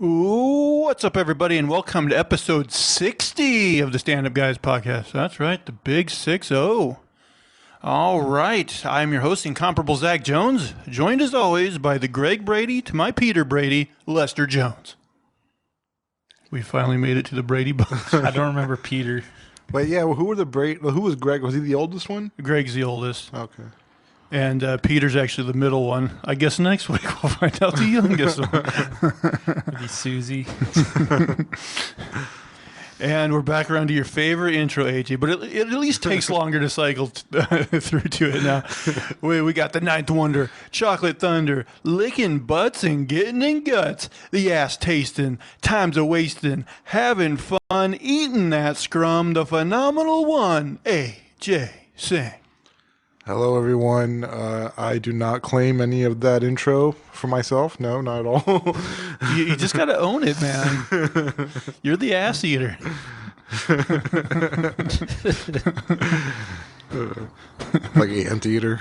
Ooh, what's up, everybody, and welcome to episode 60 of the Stand Up Guys podcast. That's right, the big 6-0. All right, I'm your host, Incomparable Zach Jones, joined as always by the Greg Brady to my Peter Brady, Lester Jones. We finally made it to the Brady Bunch. I don't remember Peter. Wait, yeah, well, who was Greg? Was he the oldest one? Greg's the oldest. Okay. And Peter's actually the middle one. I guess next week we'll find out the youngest one. Maybe Susie. And we're back around to your favorite intro, AJ, but it at least takes longer to cycle through to it now. We got the Ninth Wonder, Chocolate Thunder, licking butts and getting in guts, the ass tasting, times a wasting, having fun, eating that scrum, the phenomenal one, AJ Singh. Hello, everyone. I do not claim any of that intro for myself. No, not at all. You just got to own it, man. You're the ass eater. Like anteater.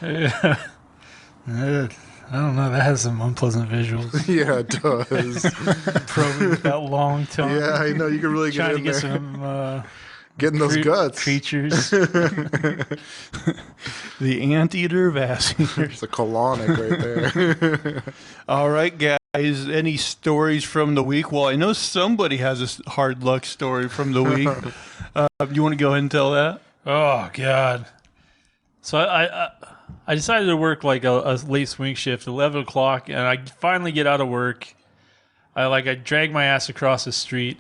I don't know. That has some unpleasant visuals. Yeah, it does. Probably with that long tongue. Yeah, I know. You can really get Trying in to get there. some Getting those guts. creatures. The anteater of ass eaters. It's a colonic right there. All right, guys. Any stories from the week? Well, I know somebody has a hard luck story from the week. You want to go ahead and tell that? Oh God! So I decided to work like a late swing shift, 11 o'clock, and I finally get out of work. I drag my ass across the street,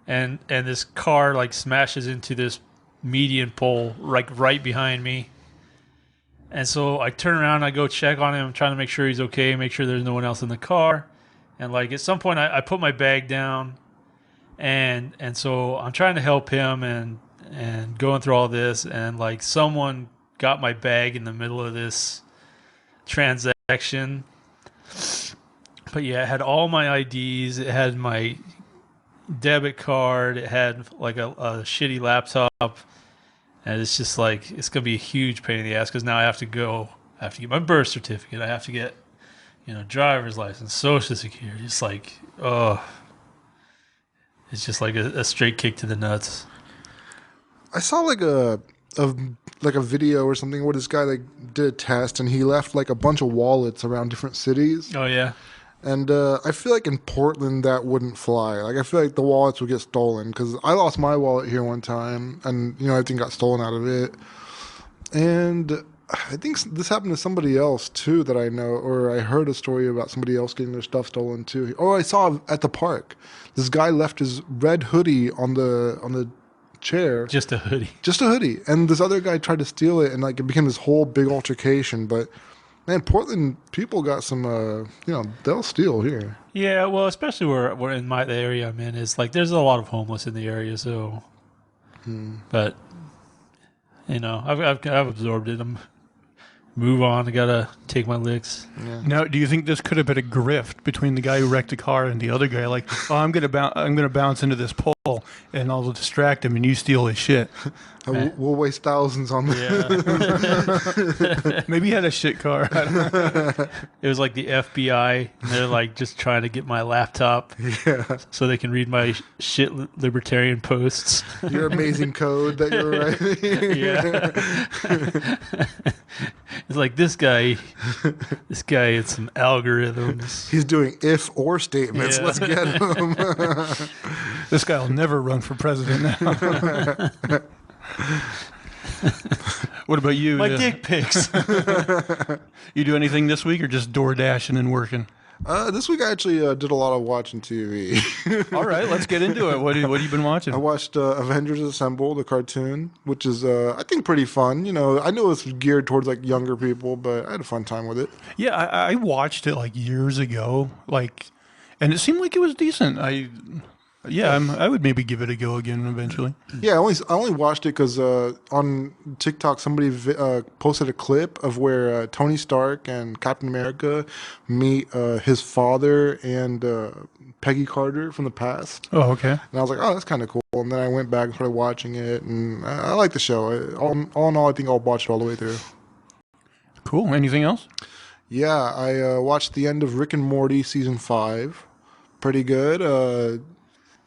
and this car like smashes into this median pole right behind me. And so I turn around, I go check on him, trying to make sure he's okay, make sure there's no one else in the car. And like at some point I put my bag down, and so I'm trying to help him and going through all this, and like someone got my bag in the middle of this transaction. But yeah, it had all my IDs, it had my debit card, it had like a shitty laptop, and it's just like it's gonna be a huge pain in the ass because now I have to get my birth certificate, I have to get driver's license, social security. It's like it's just like a straight kick to the nuts. I saw like a video or something where this guy like did a test and he left like a bunch of wallets around different cities. Oh yeah. And I feel like in Portland that wouldn't fly. Like I feel like the wallets would get stolen because I lost my wallet here one time, and everything got stolen out of it. And I think this happened to somebody else too that I know, or I heard a story about somebody else getting their stuff stolen too. Oh, I saw at the park, this guy left his red hoodie on the chair. Just a hoodie. And this other guy tried to steal it, and like it became this whole big altercation. But man, Portland people got some, they'll steal here. Yeah, well, especially where in the area I'm in, is like there's a lot of homeless in the area. So, but I've absorbed it. Move on. I gotta take my licks. Yeah. Now, do you think this could have been a grift between the guy who wrecked the car and the other guy? Like, oh, I'm gonna bounce into this pole and I'll distract him, and you steal his shit. We'll waste thousands on that. Yeah. Maybe he had a shit car. I don't know. It was like the FBI, and they're like just trying to get my laptop, so they can read my shit libertarian posts. Your amazing code that you're writing. Yeah. It's like this guy had some algorithms. He's doing if or statements. Yeah. Let's get him. This guy will never run for president now. What about you? My dick pics. You do anything this week, or just door dashing and working? This week I actually did a lot of watching TV. All right, let's get into it. What have you been watching? I watched Avengers Assemble, the cartoon, which is I think pretty fun. I know it's geared towards like younger people, but I had a fun time with it. Yeah, I watched it like years ago, and it seemed like it was decent. I would maybe give it a go again eventually. Yeah, I only watched it because on TikTok somebody posted a clip of where Tony Stark and Captain America meet his father and Peggy Carter from the past. Oh, okay. And I was like, oh, that's kind of cool. And then I went back and started watching it, and I like the show. All in all, I think I'll watch it all the way through. Cool. Anything else? Yeah, I watched the end of Rick and Morty season 5. Pretty good.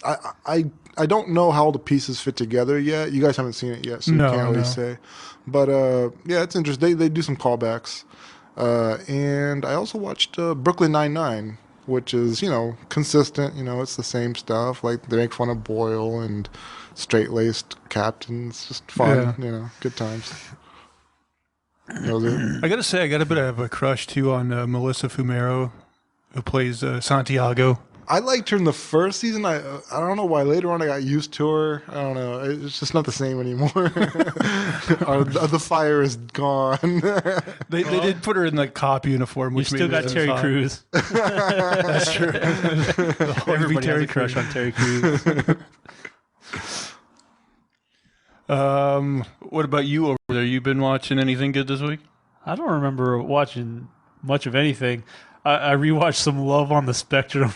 I don't know how all the pieces fit together yet. You guys haven't seen it yet, so you can't really say. But yeah, it's interesting. They do some callbacks. And I also watched Brooklyn Nine-Nine, which is, consistent. It's the same stuff. Like, they make fun of Boyle and straight-laced captains. Just fun, good times. I gotta say, I got a bit of a crush, too, on Melissa Fumero, who plays Santiago. I liked her in the first season. I don't know why. Later on, I got used to her. I don't know. It's just not the same anymore. The fire is gone. They did put her in the cop uniform. Which you still got Terry Crews. That's true. Everybody has a crush on Terry Crews. What about you over there? You been watching anything good this week? I don't remember watching much of anything. I rewatched some Love on the Spectrum.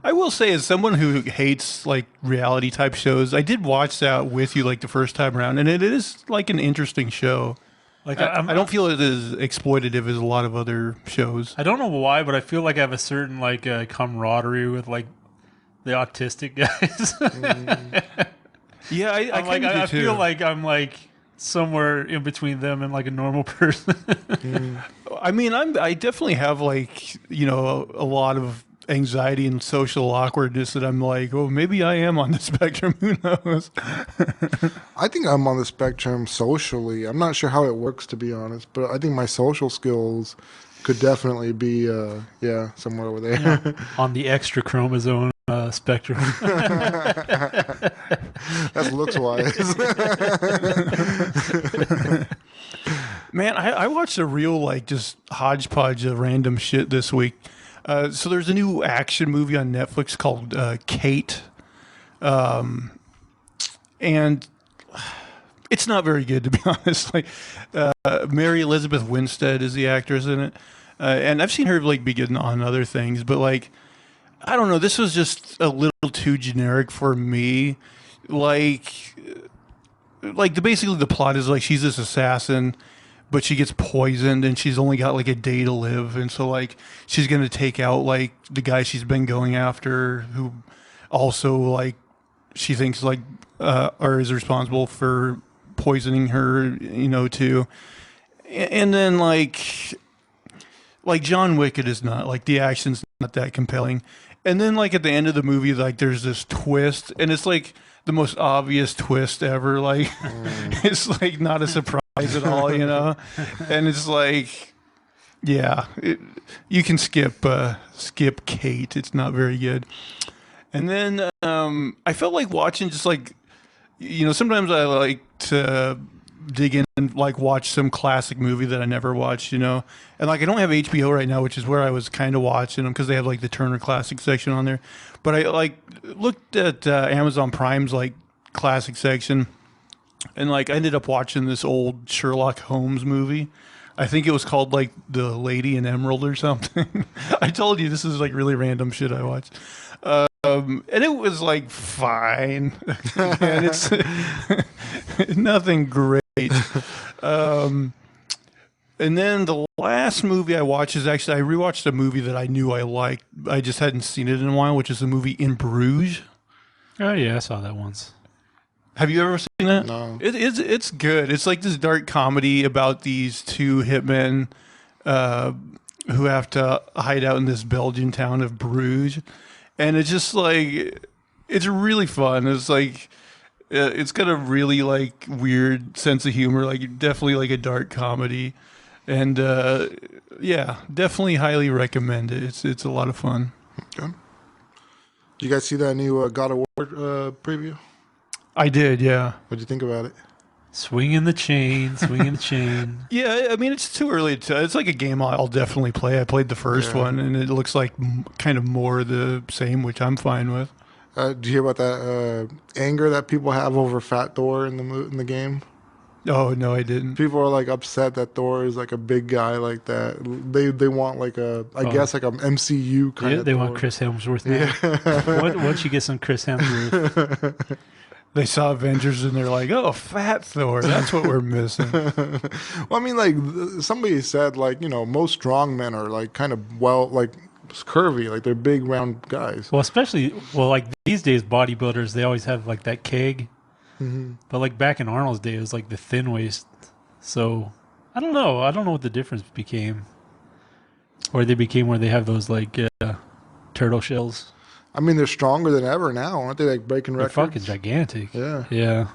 I will say, as someone who hates like reality type shows, I did watch that with you like the first time around, and it is like an interesting show. Like I don't feel it as exploitative as a lot of other shows. I don't know why, but I feel like I have a certain like camaraderie with like the autistic guys. Yeah, I feel like I'm like somewhere in between them and like a normal person. I mean, I definitely have like, a lot of anxiety and social awkwardness that I'm like, oh, maybe I am on the spectrum. Who knows? I think I'm on the spectrum socially. I'm not sure how it works, to be honest, but I think my social skills could definitely be, somewhere over there. Yeah. On the extra chromosome spectrum. That's looks wise. Man, I watched a real like just hodgepodge of random shit this week. So there's a new action movie on Netflix called Kate, and it's not very good, to be honest. Like Mary Elizabeth Winstead is the actress in it, and I've seen her like be good on other things, but like I don't know, this was just a little too generic for me. Like basically the plot is like she's this assassin, but she gets poisoned and she's only got like a day to live, and so like she's gonna take out like the guy she's been going after, who also like she thinks like or is responsible for poisoning her, too. And then like John Wick, it is not like the action's not that compelling. And then like at the end of the movie, like there's this twist, and it's like the most obvious twist ever. Like it's like not a surprise at all, And it's like, yeah, you can skip Kate. It's not very good. And then I felt like watching just like, sometimes I like to dig in and like watch some classic movie that I never watched, and like I don't have HBO right now, which is where I was kind of watching them because they have like the Turner Classic section on there. But I like looked at Amazon Prime's like classic section, and like I ended up watching this old Sherlock Holmes movie. I think it was called like The Lady in Emerald or something. I told you this is like really random shit I watched. And it was like fine, and it's nothing great. And then the last movie I watched is actually I rewatched a movie that I knew I liked. I just hadn't seen it in a while, which is the movie In Bruges. Oh yeah, I saw that once. Have you ever seen that? No. It's good. It's like this dark comedy about these two hitmen who have to hide out in this Belgian town of Bruges. And it's just like, it's really fun. It's like, it's got a really like weird sense of humor, like definitely like a dark comedy. And yeah, definitely highly recommend it. It's a lot of fun. Okay. You guys see that new God of War preview? I did, yeah. What'd you think about it? Swinging the chain, swinging the chain. Yeah, I mean, it's too early to. It's like a game I'll definitely play. I played the first one, and it looks like kind of more the same, which I'm fine with. Did you hear about that anger that people have over Fat Thor in the game? Oh no, I didn't. People are like upset that Thor is like a big guy like that. They want like I guess like an MCU kind of. They Thor. want Chris Hemsworth now. Yeah. Once you get some Chris Hemsworth. They saw Avengers and they're like, "Oh, fat Thor. That's what we're missing." Well, I mean, like somebody said, like most strong men are like kind of curvy, like they're big round guys. Well, especially like these days, bodybuilders they always have like that keg. Mm-hmm. But like back in Arnold's day, it was like the thin waist. So I don't know. I don't know what the difference became, or they became where they have those like turtle shells. I mean, they're stronger than ever now, aren't they? Like breaking They're records. fucking gigantic. Yeah.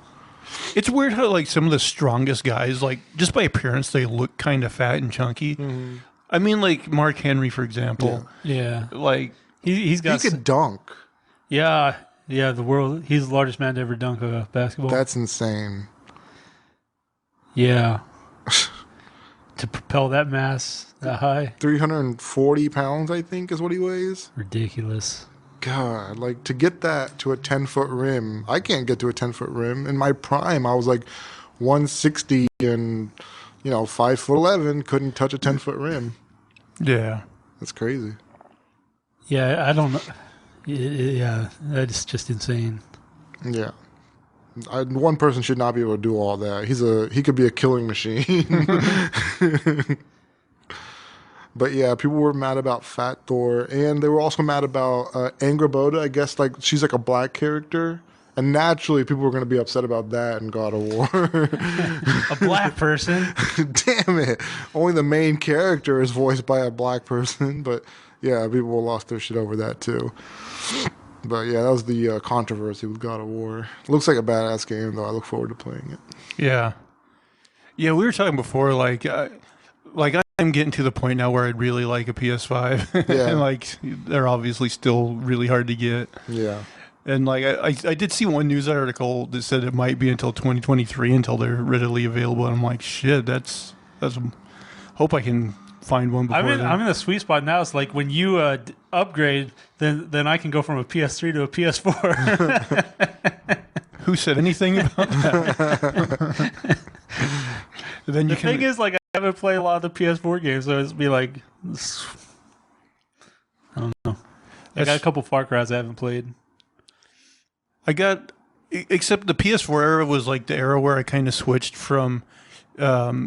It's weird how like some of the strongest guys, like just by appearance, they look kind of fat and chunky. Mm-hmm. I mean, like Mark Henry, for example. Yeah. Like He's got. He could dunk. Yeah. He's the largest man to ever dunk a basketball. That's insane. Yeah. To propel that mass that high. 340 pounds, I think, is what he weighs. Ridiculous. God, like to get that to a 10-foot rim, I can't get to a 10-foot rim. In my prime, I was like 160 and 5'11", couldn't touch a 10-foot rim. Yeah. That's crazy. Yeah, I don't know. Yeah, that's just insane. Yeah. One person should not be able to do all that. He could be a killing machine. But yeah, people were mad about Fat Thor, and they were also mad about Angrboda. I guess like she's like a black character, and naturally people were going to be upset about that in God of War. A black person. Damn it! Only the main character is voiced by a black person, but yeah, people lost their shit over that too. But yeah, that was the controversy with God of War. Looks like a badass game, though. I look forward to playing it. Yeah. Yeah, we were talking before, like I'm getting to the point now where I'd really like a PS5. Yeah. And like they're obviously still really hard to get. Yeah. And like I did see one news article that said it might be until 2023 until they're readily available. And I'm like, shit, that's hope I can find one before then. I'm in the sweet spot now. It's like when you upgrade, then I can go from a PS3 to a PS4. Who said anything about that? Then The thing is, like, I haven't played a lot of the PS4 games, so it'd be like, I don't know. I got a couple Far Cry's I haven't played. Except the PS4 era was like the era where I kind of switched from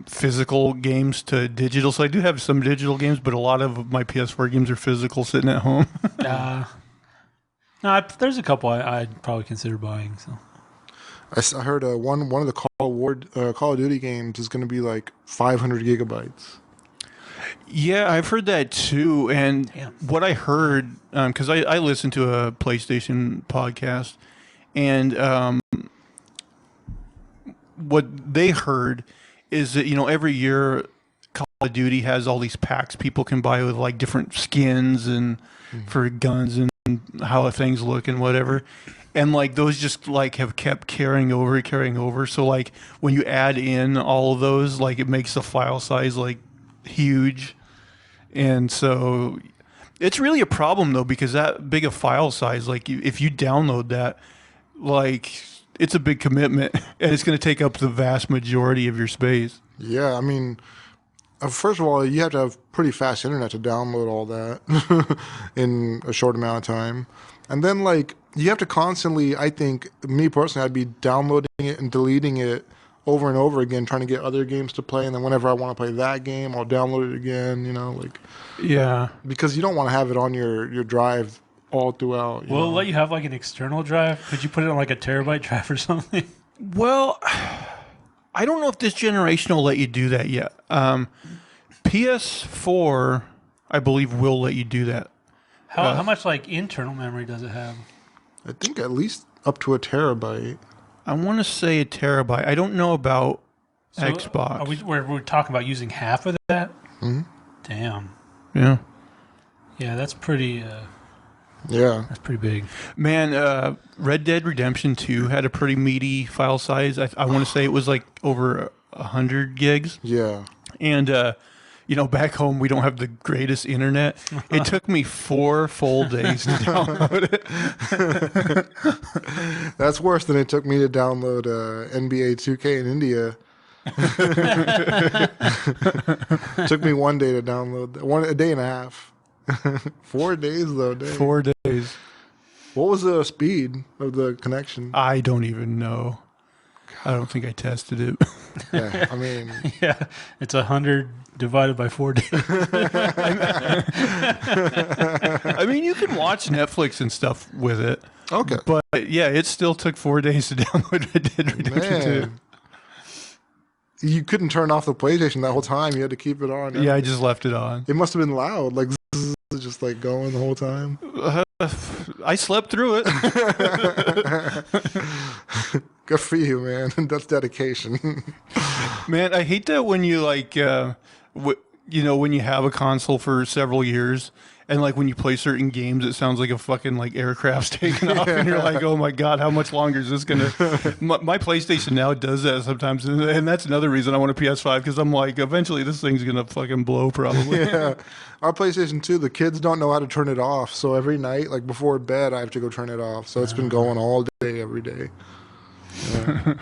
physical games to digital. So I do have some digital games, but a lot of my PS4 games are physical, sitting at home. No, there's a couple I'd probably consider buying. So I heard one of the Call of Duty games is going to be like 500 gigabytes. Yeah, I've heard that too. And what I heard, because I listened to a PlayStation podcast, and what they heard is that, every year Call of Duty has all these packs people can buy with like different skins and for guns and how things look and whatever. And like those just like have kept carrying over. So like when you add in all of those, like it makes the file size like huge. And so it's really a problem though, because that big a file size, like if you download that, like it's a big commitment and it's going to take up the vast majority of your space. Yeah, I mean, first of all, you have to have pretty fast internet to download all that in a short amount of time. And then, like, you have to constantly, I think, me personally, I'd be downloading it and deleting it over and over again, trying to get other games to play. And then whenever I want to play that game, I'll download it again, like. Yeah. Because you don't want to have it on your drive all throughout. Will it let you have, like, an external drive? Could you put it on, like, a terabyte drive or something? Well, I don't know if this generation will let you do that yet. PS4, I believe, will let you do that. How much, like, internal memory does it have? I think at least up to a terabyte. I want to say a terabyte. I don't know about Xbox. We're talking about using half of that? Mm-hmm. Damn. Yeah. Yeah, that's pretty... Yeah. That's pretty big. Man, Red Dead Redemption 2 had a pretty meaty file size. I want to say it was like over 100 gigs. Yeah. And, back home, we don't have the greatest internet. It took me 4 full days to download it. That's worse than it took me to download NBA 2K in India. It took me 1 day to download that. A day and a half. 4 days, though. 4 days. What was the speed of the connection? I don't even know. I don't think I tested it. Yeah, I mean, Yeah, it's 100 divided by 4 days. I mean, you can watch Netflix and stuff with it. okay. But yeah, it still took 4 days to download Red Dead Redemption 2. Man. You couldn't turn off the PlayStation that whole time. You had to keep it on. Yeah, I just left it on. It must have been loud, like zzz, just like going the whole time. I slept through it. Good for you, man. That's dedication. Man, I hate that when you like, when you have a console for several years, and like when you play certain games, it sounds like a fucking like aircraft's taking off, and you're like, oh my god, how much longer is this gonna? My PlayStation now does that sometimes, and that's another reason I want a PS5 because I'm like, eventually this thing's gonna fucking blow probably. Yeah. Our PlayStation 2, the kids don't know how to turn it off, so every night, like before bed, I have to go turn it off. So it's been going all day, every day. Yeah.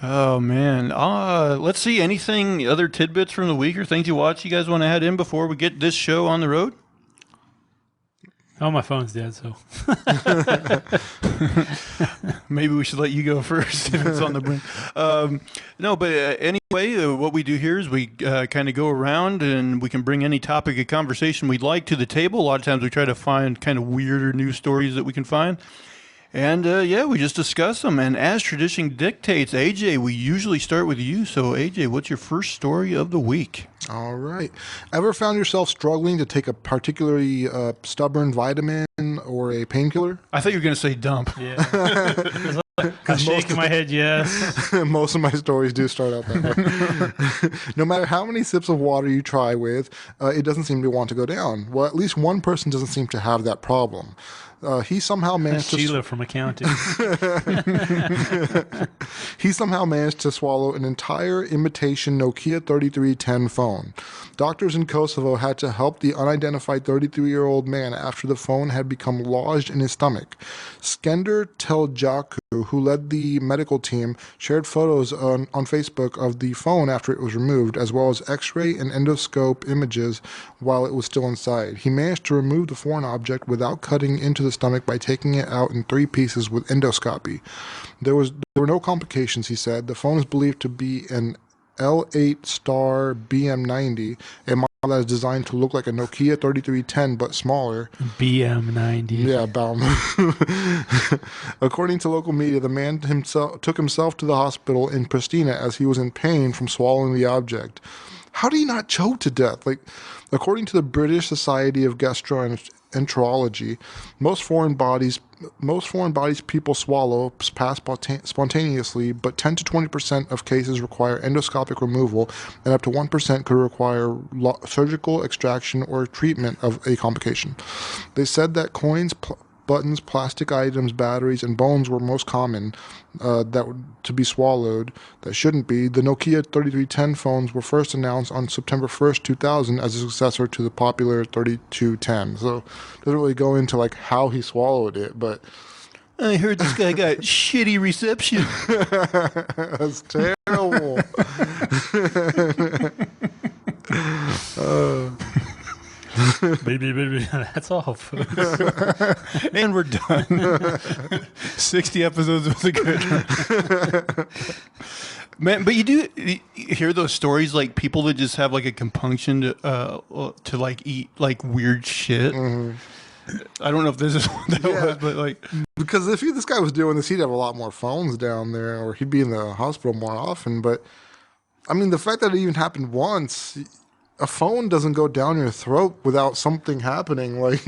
Oh man, let's see. Anything other tidbits from the week or things you watch you guys want to add in before we get this show on the road? Oh, my phone's dead, so. Maybe we should let you go first if it's on the brink. No, but anyway, what we do here is we kind of go around and we can bring any topic of conversation we'd like to the table. A lot of times we try to find kind of weirder news stories that we can find. And yeah, we just discuss them. And as tradition dictates, AJ, we usually start with you. So AJ, what's your first story of the week? All right. Ever found yourself struggling to take a particularly stubborn vitamin or a painkiller? I thought you were going to say dump. Yeah. I'm shaking my head, yes. Most of my stories do start out that way. No matter how many sips of water you try with, it doesn't seem to want to go down. Well, at least one person doesn't seem to have that problem. He somehow managed to Sheila from accounting. He somehow managed to swallow an entire imitation Nokia 3310 phone. Doctors in Kosovo had to help the unidentified 33-year-old man after the phone had become lodged in his stomach. Skender Teljaku, who led the medical team, shared photos on Facebook of the phone after it was removed, as well as x-ray and endoscope images while it was still inside. He managed to remove the foreign object without cutting into the stomach by taking it out in 3 pieces with endoscopy. There were no complications, he said. The phone is believed to be an L8 Star BM90, a model that is designed to look like a Nokia 3310 but smaller. BM90. Yeah, Baum. According to local media, the man took himself to the hospital in Pristina as he was in pain from swallowing the object. How do you not choke to death? Like, according to the British Society of Gastroenterology, most foreign bodies people swallow pass spontaneously, but 10 to 20% of cases require endoscopic removal, and up to 1% could require surgical extraction or treatment of a complication. They said that coins, buttons, plastic items, batteries, and bones were most common to be swallowed that shouldn't be. The Nokia 3310 phones were first announced on September 1st, 2000 as a successor to the popular 3210. So it doesn't really go into like how he swallowed it, but I heard this guy got shitty reception. that's terrible. Baby, that's all, folks. And we're done. 60 episodes was a good one. Man, but you hear those stories like people that just have like a compunction to like eat like weird shit. Mm-hmm. I don't know if this is what that was, but like because if this guy was doing this, he'd have a lot more phones down there, or he'd be in the hospital more often. But I mean, the fact that it even happened once. A phone doesn't go down your throat without something happening. Like,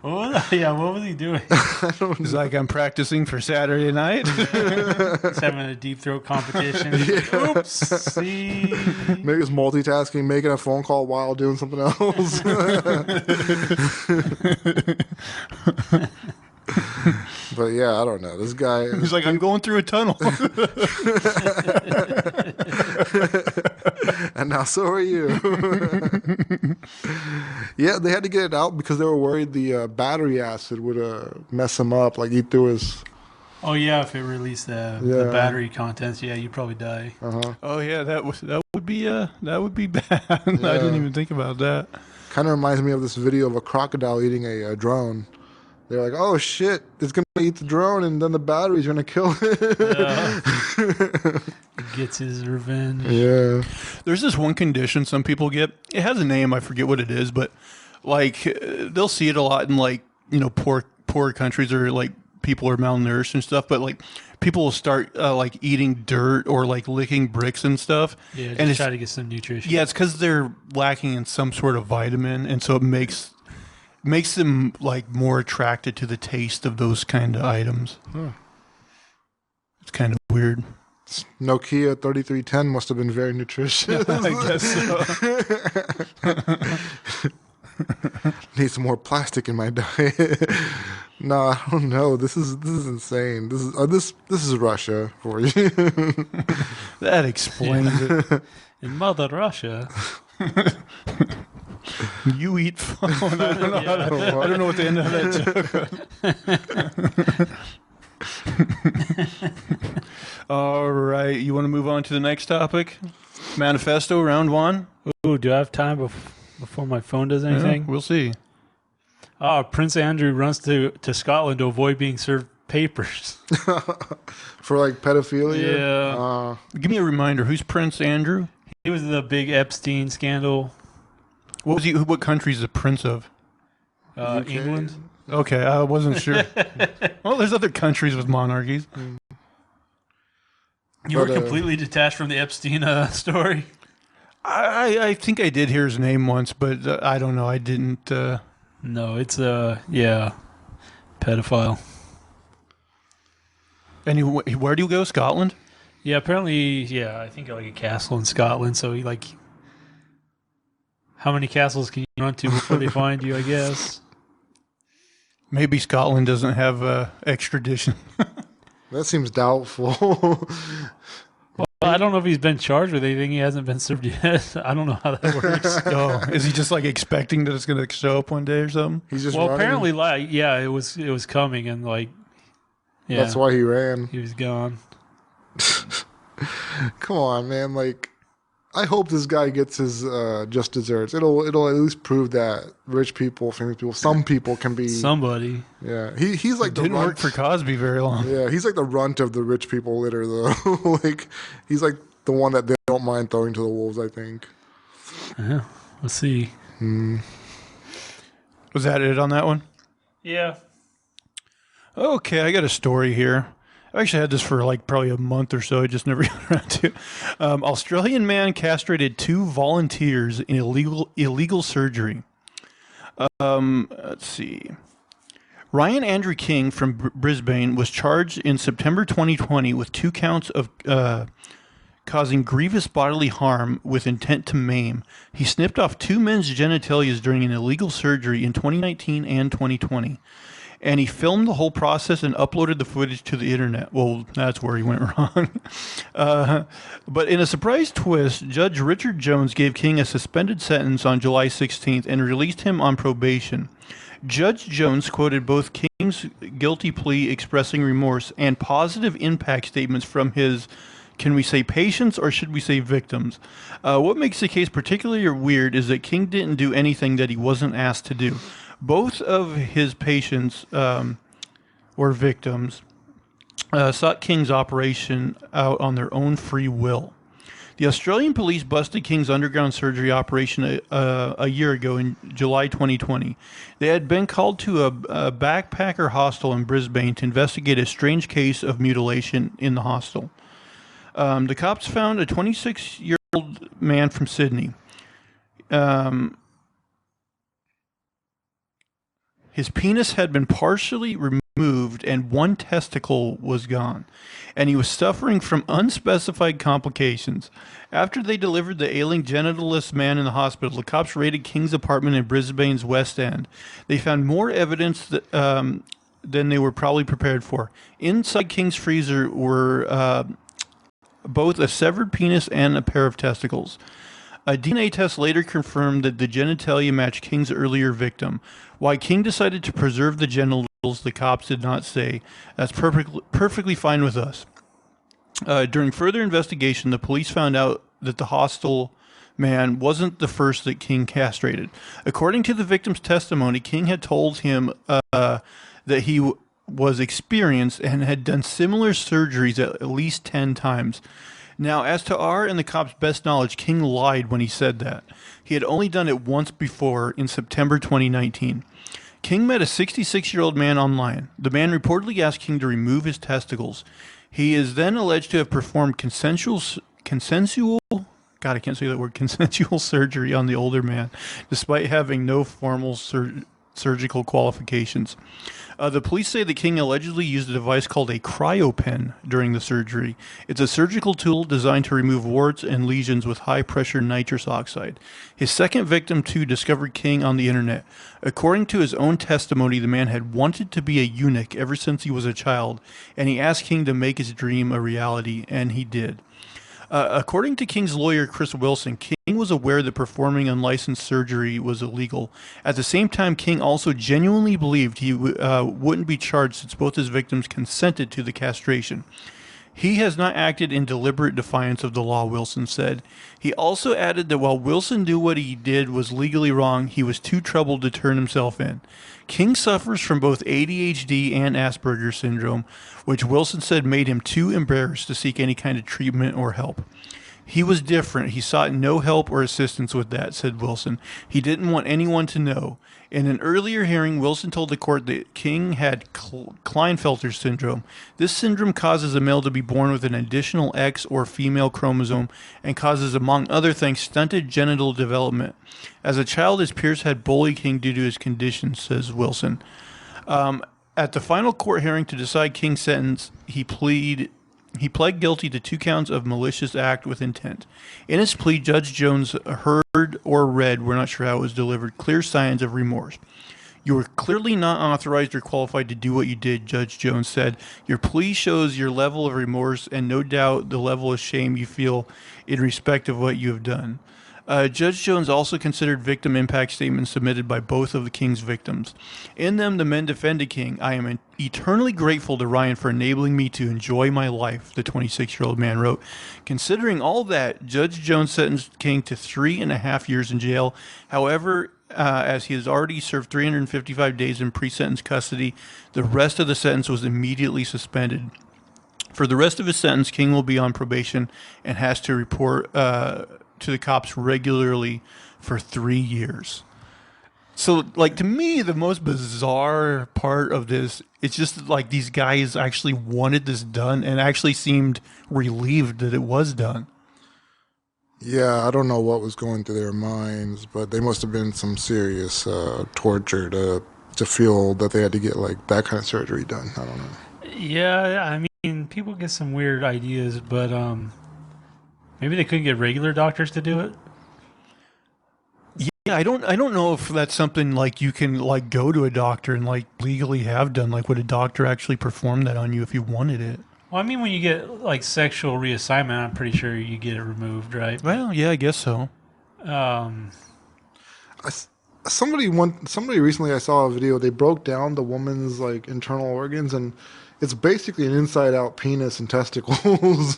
what was he doing? He's like, I'm practicing for Saturday night. He's having a deep throat competition. Yeah. Oops. See. Maybe it's multitasking, making a phone call while doing something else. But yeah, I don't know. This guy. He's like, I'm going through a tunnel. And now so are you. Yeah, they had to get it out because they were worried the battery acid would mess him up, like eat through his. Oh yeah, if it released the battery contents, yeah, you'd probably die. Uh-huh. Oh yeah, that would be bad. Yeah. I didn't even think about that. Kind of reminds me of this video of a crocodile eating a drone. They're like, oh shit, it's going to eat the drone and then the battery's going to kill it. Yeah. Gets his revenge. Yeah. There's this one condition some people get. It has a name, I forget what it is, but like they'll see it a lot in like, you know, poor countries or like people are malnourished and stuff, but like people will start like eating dirt or like licking bricks and stuff. Yeah, and just try to get some nutrition. Yeah, it's because they're lacking in some sort of vitamin, and so it makes them like more attracted to the taste of those kind of items. Huh. It's kind of weird. Nokia 3310 must have been very nutritious. I guess so. Need some more plastic in my diet. No, I don't know. This is insane. This is Russia for you. That explains it. In Mother Russia. You eat phone. I don't know. Yeah. I don't know what the end of that joke was. All right. You want to move on to the next topic? Manifesto, round one? Ooh, do I have time before my phone does anything? Yeah, we'll see. Prince Andrew runs to Scotland to avoid being served papers. For like pedophilia? Yeah. Give me a reminder. Who's Prince Andrew? He was the big Epstein scandal. What was he? What country is the prince of? England. Okay, I wasn't sure. Well, there's other countries with monarchies. You were completely detached from the Epstein story? I think I did hear his name once, but I don't know. I didn't. No, it's pedophile. And where do you go? Scotland? Yeah, apparently, I think like a castle in Scotland. So he like, how many castles can you run to before they find you? I guess. Maybe Scotland doesn't have extradition. That seems doubtful. Well, I don't know if he's been charged with anything. He hasn't been served yet. I don't know how that works. Oh, is he just like expecting that it's going to show up one day or something? He's just well, running. apparently, like, it was coming, and like, That's why he ran. He was gone. Come on, man. Like, I hope this guy gets his just desserts. It'll at least prove that rich people, famous people, some people can be somebody. Yeah, he's like didn't work for Cosby very long. Yeah, he's like the runt of the rich people litter, though. Like, he's like the one that they don't mind throwing to the wolves, I think. Yeah, let's see. Was that it on that one? Yeah. Okay, I got a story here. I actually had this for like probably a month or so. I just never got around to it. Australian man castrated 2 volunteers in illegal surgery. Let's see. Ryan Andrew King from Brisbane was charged in September 2020 with 2 counts of causing grievous bodily harm with intent to maim. He snipped off 2 men's genitalias during an illegal surgery in 2019 and 2020. And he filmed the whole process and uploaded the footage to the internet. Well, that's where he went wrong. But in a surprise twist, Judge Richard Jones gave King a suspended sentence on July 16th and released him on probation. Judge Jones quoted both King's guilty plea expressing remorse and positive impact statements from his, can we say patients or should we say victims? What makes the case particularly weird is that King didn't do anything that he wasn't asked to do. Both of his patients or victims sought King's operation out on their own free will. The Australian police busted King's underground surgery operation a year ago in July 2020. They had been called to a backpacker hostel in Brisbane to investigate a strange case of mutilation in the hostel. The cops found a 26-year-old man from Sydney. His penis had been partially removed and 1 testicle was gone, and he was suffering from unspecified complications. After they delivered the ailing genitalless man in the hospital, the cops raided King's apartment in Brisbane's West End. They found more evidence than they were probably prepared for. Inside King's freezer were both a severed penis and a pair of testicles. A DNA test later confirmed that the genitalia matched King's earlier victim. Why King decided to preserve the genitals, the cops did not say. That's perfectly fine with us. During further investigation, the police found out that the hostel man wasn't the first that King castrated. According to the victim's testimony, King had told him that he was experienced and had done similar surgeries at least 10 times. Now, as to our and the cops' best knowledge, King lied when he said that. He had only done it once before in September 2019. King met a 66-year-old man online. The man reportedly asked King to remove his testicles. He is then alleged to have performed consensual, God, I can't say that word, consensual surgery on the older man, despite having no formal surgical qualifications. The police say that King allegedly used a device called a cryopen during the surgery. It's a surgical tool designed to remove warts and lesions with high-pressure nitrous oxide. His second victim, too, discovered King on the internet. According to his own testimony, the man had wanted to be a eunuch ever since he was a child, and he asked King to make his dream a reality, and he did. According to King's lawyer, Chris Wilson, King was aware that performing unlicensed surgery was illegal. At the same time, King also genuinely believed he wouldn't be charged since both his victims consented to the castration. He has not acted in deliberate defiance of the law, Wilson said. He also added that while Wilson knew what he did was legally wrong, he was too troubled to turn himself in. King suffers from both ADHD and Asperger's syndrome, which Wilson said made him too embarrassed to seek any kind of treatment or help. He was different. He sought no help or assistance with that, said Wilson. He didn't want anyone to know. In an earlier hearing, Wilson told the court that King had Klinefelter syndrome. This syndrome causes a male to be born with an additional X or female chromosome and causes, among other things, stunted genital development. As a child, his peers had bullied King due to his condition, says Wilson. At the final court hearing to decide King's sentence, he pled guilty to 2 counts of malicious act with intent. In his plea, Judge Jones heard or read, we're not sure how it was delivered, clear signs of remorse. You were clearly not authorized or qualified to do what you did, Judge Jones said. Your plea shows your level of remorse and no doubt the level of shame you feel in respect of what you have done. Judge Jones also considered victim impact statements submitted by both of the King's victims. In them, the men defended King. I am eternally grateful to Ryan for enabling me to enjoy my life, the 26-year-old man wrote. Considering all that, Judge Jones sentenced King to 3.5 years in jail. However, as he has already served 355 days in pre-sentence custody, the rest of the sentence was immediately suspended. For the rest of his sentence, King will be on probation and has to report to the cops regularly for 3 years. So, like, to me, the most bizarre part of this, it's just like these guys actually wanted this done and actually seemed relieved that it was done. Yeah, I don't know what was going through their minds, but they must have been some serious torture to feel that they had to get like that kind of surgery done. I don't know. Yeah, I mean, people get some weird ideas, but maybe they couldn't get regular doctors to do it. Yeah, I don't know if that's something like you can like go to a doctor and like legally have done. Like, would a doctor actually perform that on you if you wanted it? Well, I mean, when you get like sexual reassignment, I'm pretty sure you get it removed, right? Well, yeah, I guess so. Somebody recently, I saw a video. They broke down the woman's like internal organs, and it's basically an inside-out penis and testicles.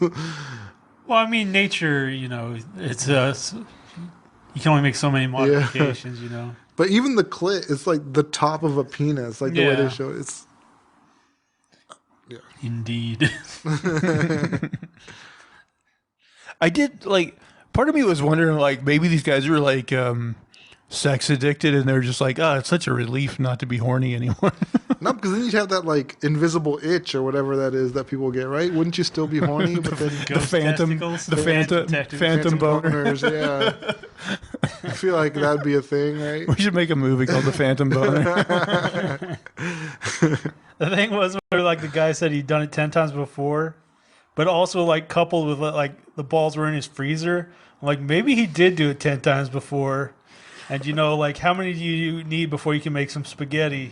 Well, I mean, nature, you know, it's you can only make so many modifications, you know. But even the clit, it's like the top of a penis, like the way they show it. It's yeah, indeed. I did like. Part of me was wondering, like, maybe these guys were like sex addicted, and they're just like, oh, it's such a relief not to be horny anymore. No, because then you'd have that like invisible itch or whatever that is that people get, right? Wouldn't you still be horny? But then the phantom boner. Boners, yeah. I feel like that'd be a thing, right? We should make a movie called The Phantom Boner. The thing was where like the guy said he'd done it 10 times before, but also like coupled with like the balls were in his freezer. I'm like, maybe he did do it 10 times before. And, you know, like, how many do you need before you can make some spaghetti?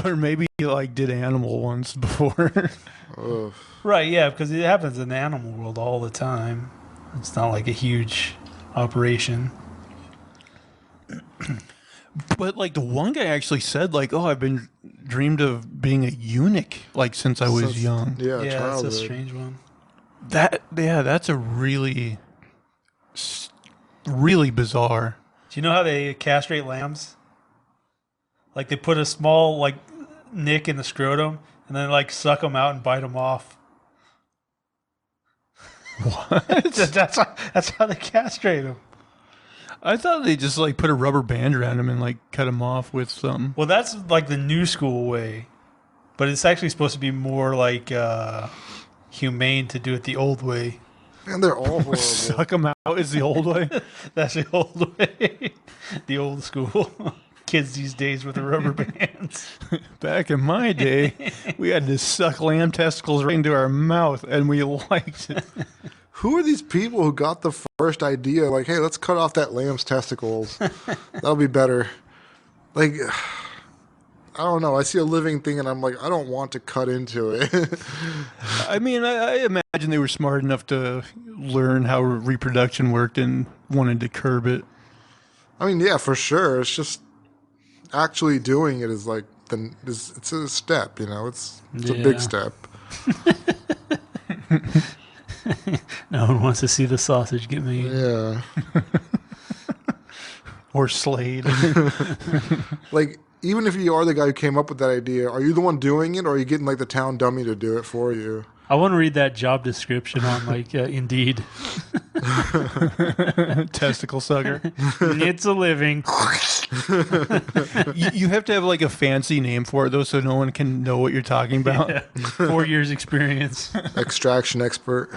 Or maybe he, like, did animal ones before. Right, yeah, because it happens in the animal world all the time. It's not like a huge operation. But, like, the one guy actually said, like, oh, I've been dreamed of being a eunuch, like, since I was young. Yeah, that's a strange one. That's a really really bizarre. Do you know how they castrate lambs? Like they put a small like nick in the scrotum and then like suck them out and bite them off. What? That's how they castrate them. I thought they just like put a rubber band around him and like cut him off with some. Well, that's like the new school way, but it's actually supposed to be more like humane to do it the old way. Man, they're all horrible. Suck him out is the old way. That's the old way, the old school. Kids these days with the rubber bands. Back in my day, we had to suck lamb testicles right into our mouth, and we liked it. Who are these people who got the first idea? Like, hey, let's cut off that lamb's testicles. That'll be better. Like, I don't know. I see a living thing, and I'm like, I don't want to cut into it. I mean, I imagine they were smart enough to learn how reproduction worked and wanted to curb it. I mean, yeah, for sure. It's just actually doing it is like it's a step, you know. It's a big step. No one wants to see the sausage get made. Yeah. Or slayed. Like, even if you are the guy who came up with that idea, are you the one doing it, or are you getting like the town dummy to do it for you? I want to read that job description on like Indeed. Testicle sucker. It's a living. You have to have like a fancy name for it though, so no one can know what you're talking about. Yeah. 4 years experience. Extraction expert.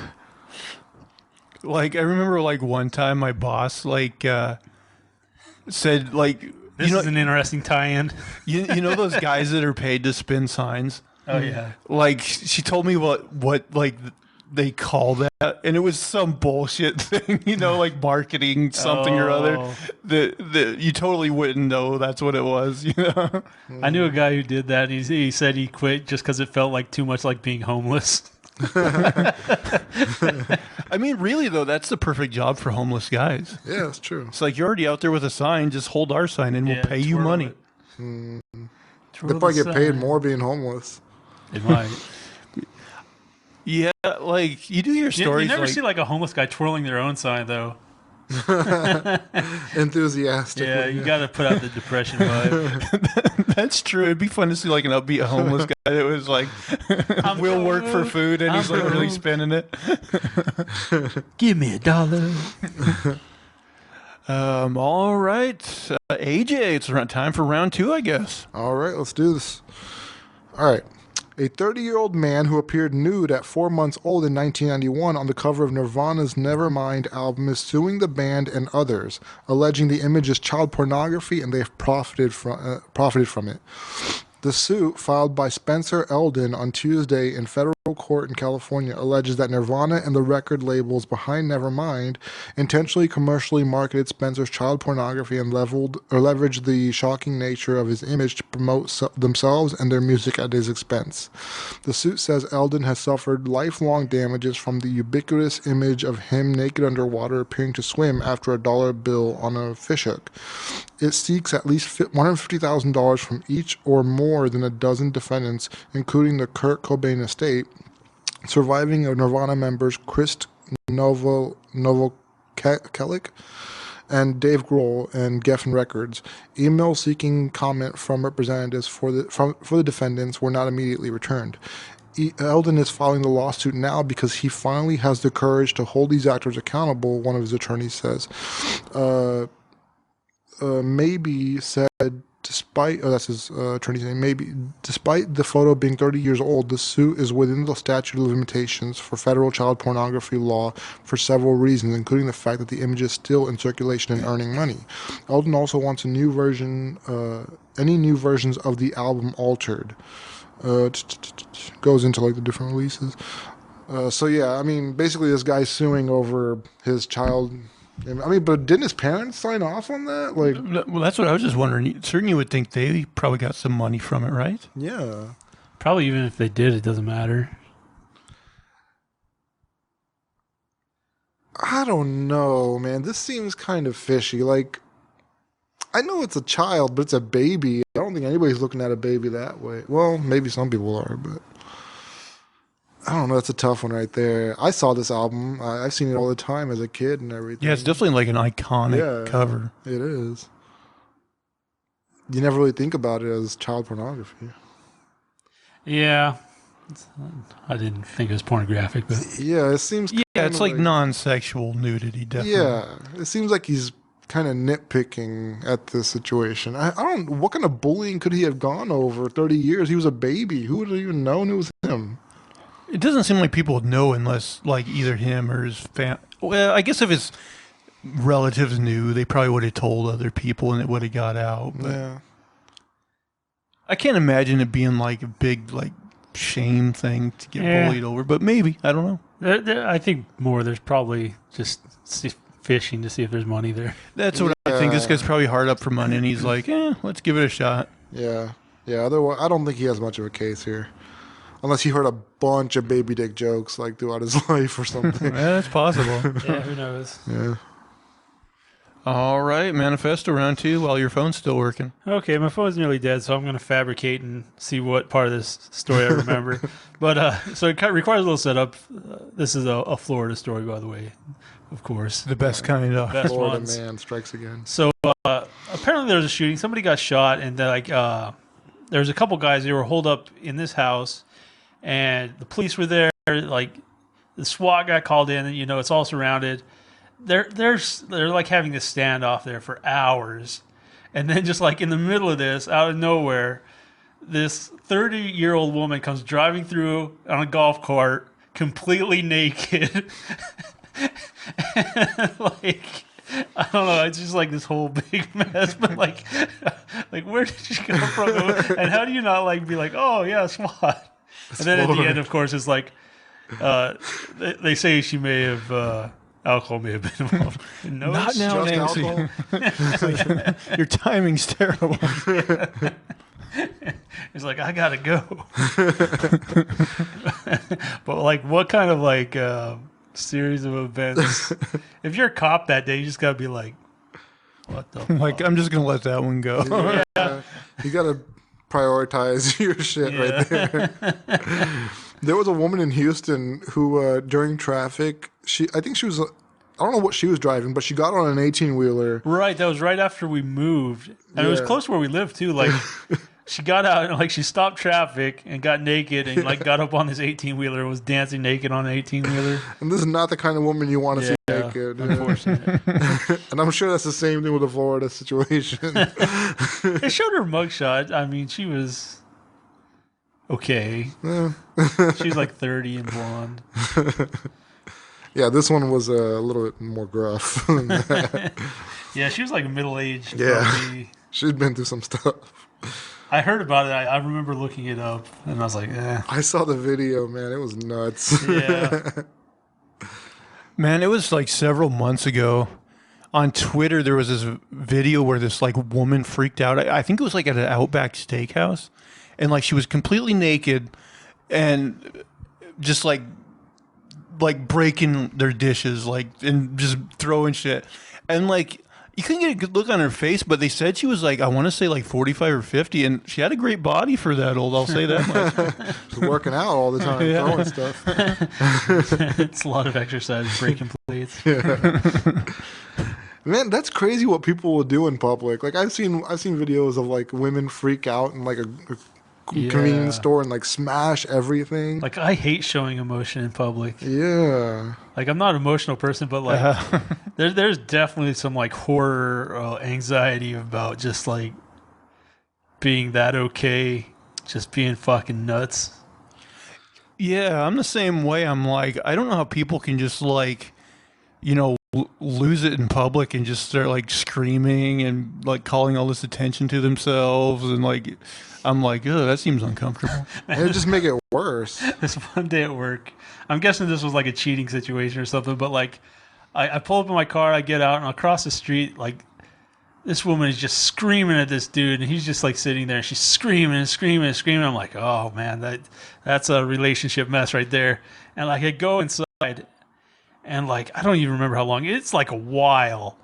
Like I remember like one time my boss like said like This is an interesting tie-in. you know those guys that are paid to spin signs? Oh yeah. Like she told me what like they call that, and it was some bullshit thing, you know, like marketing something or other that you totally wouldn't know that's what it was, you know. I knew a guy who did that. He said he quit just because it felt like too much like being homeless. I mean, really though, that's the perfect job for homeless guys. Yeah, that's true. It's like you're already out there with a sign, just hold our sign and we'll pay you money. They probably get paid more being homeless. It might. Yeah, like you do your stories. You never like, see like a homeless guy twirling their own sign though. Enthusiastic. Yeah, you got to put out the depression vibe. That's true. It'd be fun to see like an upbeat homeless guy that was like, "Will work for food," and he's like really spinning it. Give me $1. All right, AJ, it's time for round 2, I guess. All right, let's do this. All right. A 30-year-old man who appeared nude at 4 months old in 1991 on the cover of Nirvana's Nevermind album is suing the band and others, alleging the image is child pornography and they have profited from it. The suit, filed by Spencer Eldon on Tuesday in federal court in California, alleges that Nirvana and the record labels behind Nevermind intentionally commercially marketed Spencer's child pornography and leveraged the shocking nature of his image to promote themselves and their music at his expense. The suit says Eldon has suffered lifelong damages from the ubiquitous image of him naked underwater appearing to swim after a dollar bill on a fishhook. It seeks at least $150,000 from each or more than a dozen defendants, including the Kurt Cobain estate, surviving of Nirvana members Chris Novoselic and Dave Grohl and Geffen Records. Emails seeking comment from representatives for the defendants were not immediately returned. Eldon is filing the lawsuit now because he finally has the courage to hold these actors accountable, one of his attorneys says. Maybe said, despite that's his attorney's name. Maybe despite the photo being 30 years old, the suit is within the statute of limitations for federal child pornography law for several reasons, including the fact that the image is still in circulation and earning money. Eldon also wants a new version, any new versions of the album altered. Goes into like the different releases. So yeah, I mean, basically this guy's suing over his child. I mean, but didn't his parents sign off on that? Like, well, that's what I was just wondering. Certainly, you would think they probably got some money from it, right? yeah. Probably even if they did, it doesn't matter. I don't know, man. This seems kind of fishy. Like, I know it's a child, but it's a baby. I don't think anybody's looking at a baby that way. Well, maybe some people are, but I don't know. That's a tough one right there. I saw this album. I've seen it all the time as a kid and everything. Yeah, it's definitely like an iconic cover. It is. You never really think about it as child pornography. Yeah. I didn't think it was pornographic, but Yeah, it seems. Yeah, it's like non-sexual nudity, definitely. Yeah, it seems like he's kind of nitpicking at this situation. I don't. What kind of bullying could he have gone over 30 years? He was a baby. Who would have even known it was him? It doesn't seem like people would know unless, like, either him or his family. Well, I guess if his relatives knew, they probably would have told other people and it would have got out. But Yeah. I can't imagine it being like a big, like, shame thing to get bullied over. But maybe. I don't know. I think more there's probably just fishing to see if there's money there. That's what I think. This guy's probably hard up for money and he's like, let's give it a shot. Yeah. Otherwise, I don't think he has much of a case here. Unless he heard a bunch of baby dick jokes like throughout his life or something. Yeah, that's possible. Yeah, who knows? Yeah. All right, Manifesto round 2 while your phone's still working. Okay, my phone's nearly dead, so I'm going to fabricate and see what part of this story I remember. But so it requires a little setup. This is a Florida story, by the way, of course. The best kind of. Best Florida ones. man strikes again. So apparently there was a shooting. Somebody got shot, and there was a couple guys. They were holed up in this house, and the police were there. Like the SWAT got called in, and it's all surrounded. They're like having this standoff there for hours, and then just like in the middle of this, out of nowhere, this 30-year-old woman comes driving through on a golf cart, completely naked, and like. I don't know. It's just like this whole big mess. But like where did she come from? And how do you not like be like, oh yeah, SWAT? And then at the end, of course, it's like they say she may have alcohol may have been involved. No, Not now, Just Nancy. alcohol? Your timing's terrible. He's like, I gotta go. But like, what kind of like series of events? If you're a cop that day, you just gotta be like, what the Like, I'm just going to let that one go. Yeah. You gotta prioritize your shit right there. There was a woman in Houston who, during traffic, I think she was, I don't know what she was driving, but she got on an 18-wheeler. Right, that was right after we moved. And it was Yeah. close to where we lived too. Like she got out and like she stopped traffic and got naked and like got up on this 18-wheeler and was dancing naked on an 18-wheeler. And this is not the kind of woman you want to see naked. Unfortunate. And I'm sure that's the same thing with the Florida situation. They showed her mugshot. I mean, she was okay. She was like 30 and blonde. Yeah, this one was a little bit more gruff than that. Yeah, she was like middle-aged. Yeah. Probably. She's been through some stuff. I heard about it. I remember looking it up, and I was like, eh. I saw the video, man. It was nuts. Yeah. Man, it was like several months ago. On Twitter, there was this video where this like woman freaked out. I think it was like at an Outback Steakhouse. And like she was completely naked and just like breaking their dishes, like, and just throwing shit. And like, you couldn't get a good look on her face, but they said she was like, I want to say like 45 or 50, and she had a great body for that old, I'll say that much. She's working out all the time, throwing stuff. It's a lot of exercise, breaking plates. Man, that's crazy what people will do in public. Like I've seen videos of like women freak out in like a convenience store and like smash everything. Like, I hate showing emotion in public. Yeah. Like, I'm not an emotional person, but like, there's definitely some like horror anxiety about just like being that okay, just being fucking nuts. Yeah, I'm the same way. I'm like, I don't know how people can just like, lose it in public and just start like screaming and like calling all this attention to themselves, and like, I'm like, ugh, that seems uncomfortable. It just make it worse. This one day at work, I'm guessing this was like a cheating situation or something, but like, I pull up in my car, I get out, and across the street, like, this woman is just screaming at this dude, and he's just like sitting there, and she's screaming and screaming and screaming. I'm like, oh man, that's a relationship mess right there. And like, I go inside, and like, I don't even remember how long. It's like a while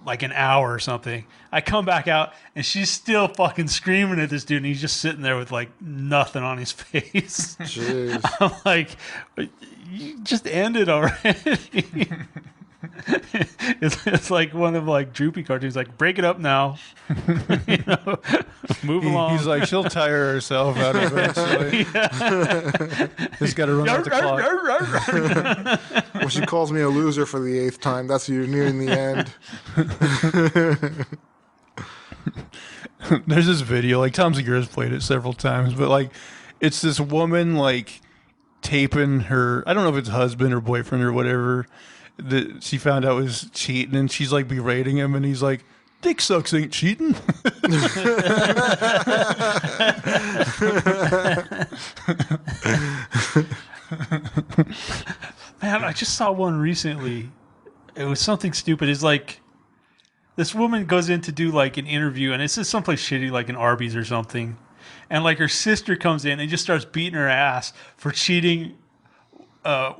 like an hour or something. I come back out and she's still fucking screaming at this dude, and he's just sitting there with like nothing on his face. Jeez. I'm like, you just end it already. It's like one of like droopy cartoons, like break it up now. Move along. He's like, she'll tire herself out eventually. Just got to run out the clock. When she calls me a loser for the 8th time, that's you're nearing the end. There's this video, like Tom Segura's played it several times, but like it's this woman like taping her, I don't know if it's husband or boyfriend or whatever, that she found out was cheating, and she's like berating him, and he's like, dick sucks ain't cheating. Man, I just saw one recently. It was something stupid. It's like this woman goes in to do like an interview, and it's just someplace shitty, like an Arby's or something. And like her sister comes in and just starts beating her ass for cheating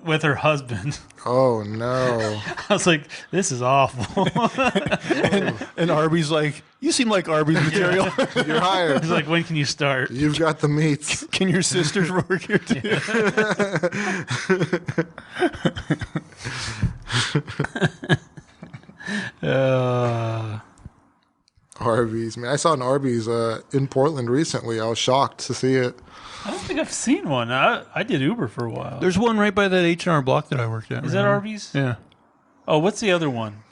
with her husband. Oh no! I was like, this is awful. and Arby's like, you seem like Arby's material. You're hired. He's like, when can you start? You've got the meats. Can your sisters work here too? Arby's, man. I saw an Arby's in Portland recently. I was shocked to see it. I don't think I've seen one. I did Uber for a while. There's one right by that H&R Block that I worked at. Is that Arby's? Yeah. Oh, what's the other one?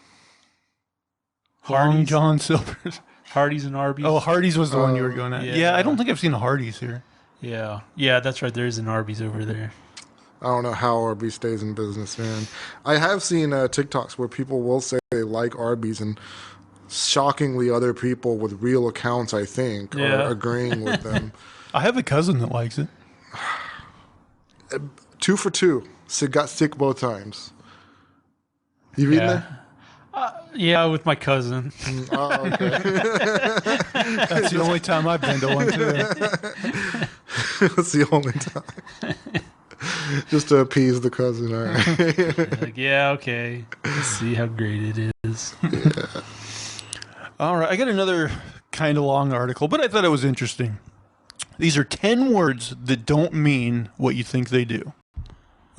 Long Hardee's? John Silver's. Hardee's and Arby's. Oh, Hardee's was the one you were going at. yeah. Yeah, I don't think I've seen a Hardee's here. Yeah. Yeah, that's right. There is an Arby's over there. I don't know how Arby's stays in business, man. I have seen TikToks where people will say they like Arby's, and shockingly other people with real accounts, I think, are agreeing with them. I have a cousin that likes it. 2 for 2. Got sick both times. You eaten there? Yeah, with my cousin. Oh, okay. That's the only time I've been to one too. That's the only time. Just to appease the cousin. All right. Like, yeah, okay. Let's see how great it is. Yeah. All right, I got another kind of long article, but I thought it was interesting. These are 10 words that don't mean what you think they do.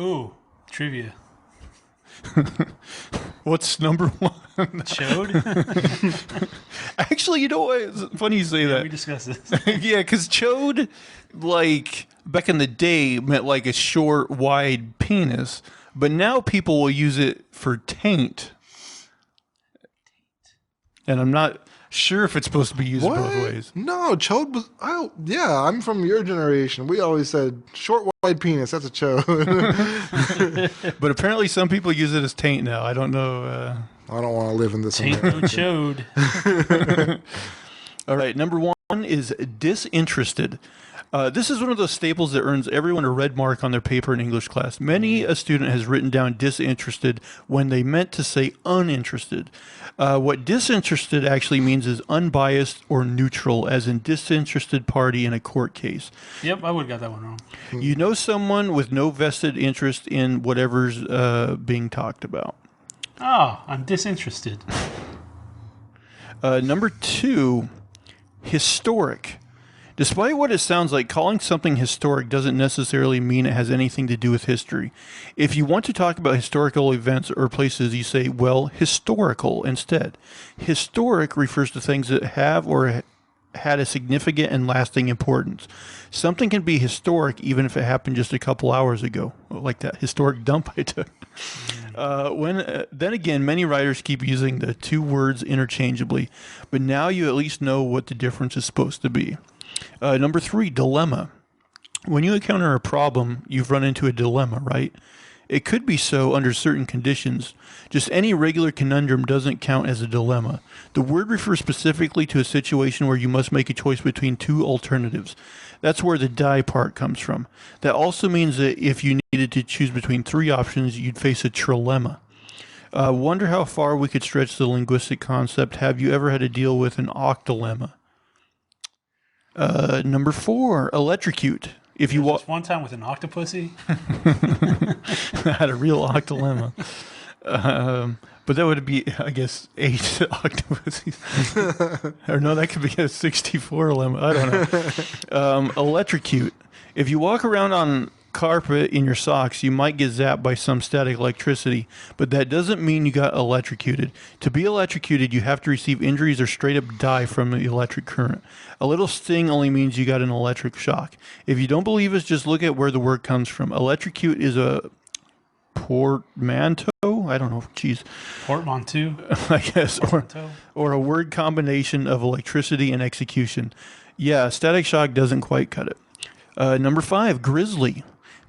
Ooh, trivia. What's number 1? Chode? Actually, you know what? It's funny you say that. We discussed this. Yeah, because chode, like, back in the day, meant like a short, wide penis. But now people will use it for taint. And I'm not sure if it's supposed to be used both ways. No, chode was. Oh, yeah, I'm from your generation. We always said short, wide penis. That's a chode. But apparently, some people use it as taint now. I don't know. I don't want to live in this. Taint no chode. All right, number 1 is disinterested. This is one of those staples that earns everyone a red mark on their paper in English class. Many a student has written down disinterested when they meant to say uninterested. What disinterested actually means is unbiased or neutral, as in disinterested party in a court case. Yep, I would have got that one wrong. You know someone with no vested interest in whatever's being talked about. Oh, I'm disinterested. Number 2, historic. Despite what it sounds like, calling something historic doesn't necessarily mean it has anything to do with history. If you want to talk about historical events or places, you say, well, historical instead. Historic refers to things that have or had a significant and lasting importance. Something can be historic even if it happened just a couple hours ago, like that historic dump I took. Then again, many writers keep using the 2 words interchangeably, but now you at least know what the difference is supposed to be. Number 3, dilemma. When you encounter a problem, you've run into a dilemma, right? It could be so under certain conditions. Just any regular conundrum doesn't count as a dilemma. The word refers specifically to a situation where you must make a choice between 2 alternatives. That's where the die part comes from. That also means that if you needed to choose between 3 options, you'd face a trilemma. Wonder how far we could stretch the linguistic concept. Have you ever had to deal with an octilemma? Number 4, electrocute. If you Just one time with an octopussy. I had a real octilemma. But that would be, I guess, 8 octopuses. Or no, that could be a 64 lemon. I don't know. Electrocute. If you walk around on carpet in your socks, you might get zapped by some static electricity, but that doesn't mean you got electrocuted. To be electrocuted, you have to receive injuries or straight up die from the electric current. A little sting only means you got an electric shock. If you don't believe us, just look at where the word comes from. Electrocute is a portmanteau? I don't know. Jeez. Portmanteau? I guess. Or a word combination of electricity and execution. Yeah, static shock doesn't quite cut it. Number 5, grizzly.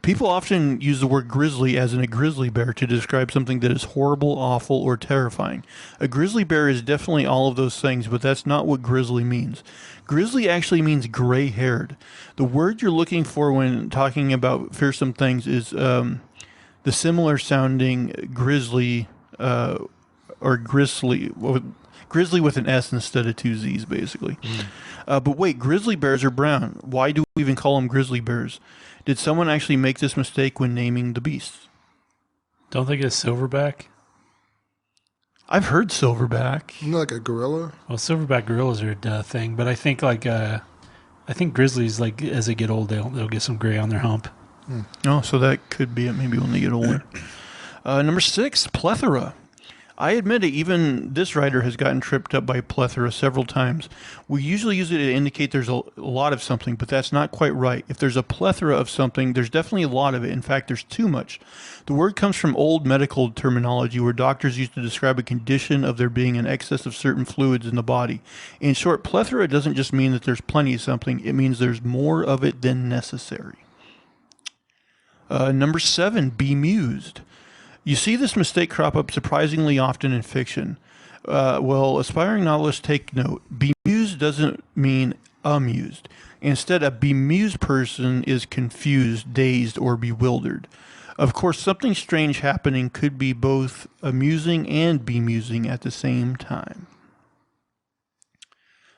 People often use the word grizzly as in a grizzly bear to describe something that is horrible, awful, or terrifying. A grizzly bear is definitely all of those things, but that's not what grizzly means. Grizzly actually means gray-haired. The word you're looking for when talking about fearsome things is the similar sounding grizzly or grizzly. Grizzly with an S instead of 2 Z's, basically. But wait, grizzly bears are brown. Why do we even call them grizzly bears? Did someone actually make this mistake when naming the beasts? Don't think it's silverback. I've heard silverback. Isn't that like a gorilla? Well, silverback gorillas are a thing, but I think grizzlies, like as they get old, they'll get some gray on their hump. Oh, so that could be it. Maybe when they get older. Number 6, plethora. I admit it, even this writer has gotten tripped up by plethora several times. We usually use it to indicate there's a lot of something, but that's not quite right. If there's a plethora of something, there's definitely a lot of it. In fact, there's too much. The word comes from old medical terminology where doctors used to describe a condition of there being an excess of certain fluids in the body. In short, plethora doesn't just mean that there's plenty of something. It means there's more of it than necessary. Number 7, bemused. You see this mistake crop up surprisingly often in fiction. Well, aspiring novelists take note. Bemused doesn't mean amused. Instead, a bemused person is confused, dazed, or bewildered. Of course, something strange happening could be both amusing and bemusing at the same time.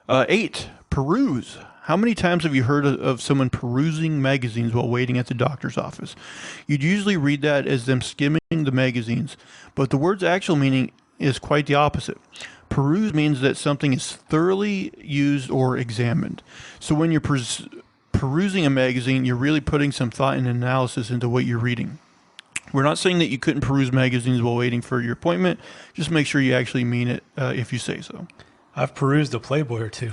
8, peruse. How many times have you heard of someone perusing magazines while waiting at the doctor's office? You'd usually read that as them skimming the magazines, but the word's actual meaning is quite the opposite. Peruse means that something is thoroughly used or examined. So when you're perusing a magazine, you're really putting some thought and analysis into what you're reading. We're not saying that you couldn't peruse magazines while waiting for your appointment. Just make sure you actually mean it if you say so. I've perused a Playboy or two.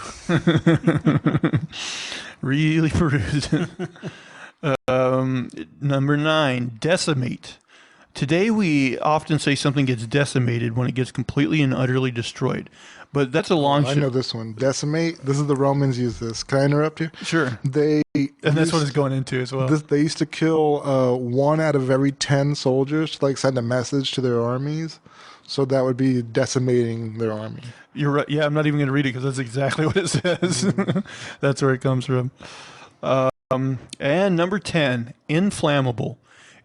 Really perused. Number 9, decimate. Today we often say something gets decimated when it gets completely and utterly destroyed. But that's a long... I know this one. Decimate. This is the Romans use this. Can I interrupt you? Sure. And that's what it's going into as well. They used to kill 1 out of every 10 soldiers to send a message to their armies. So that would be decimating their army. You're right. Yeah, I'm not even going to read it because that's exactly what it says. That's where it comes from. And number 10, inflammable.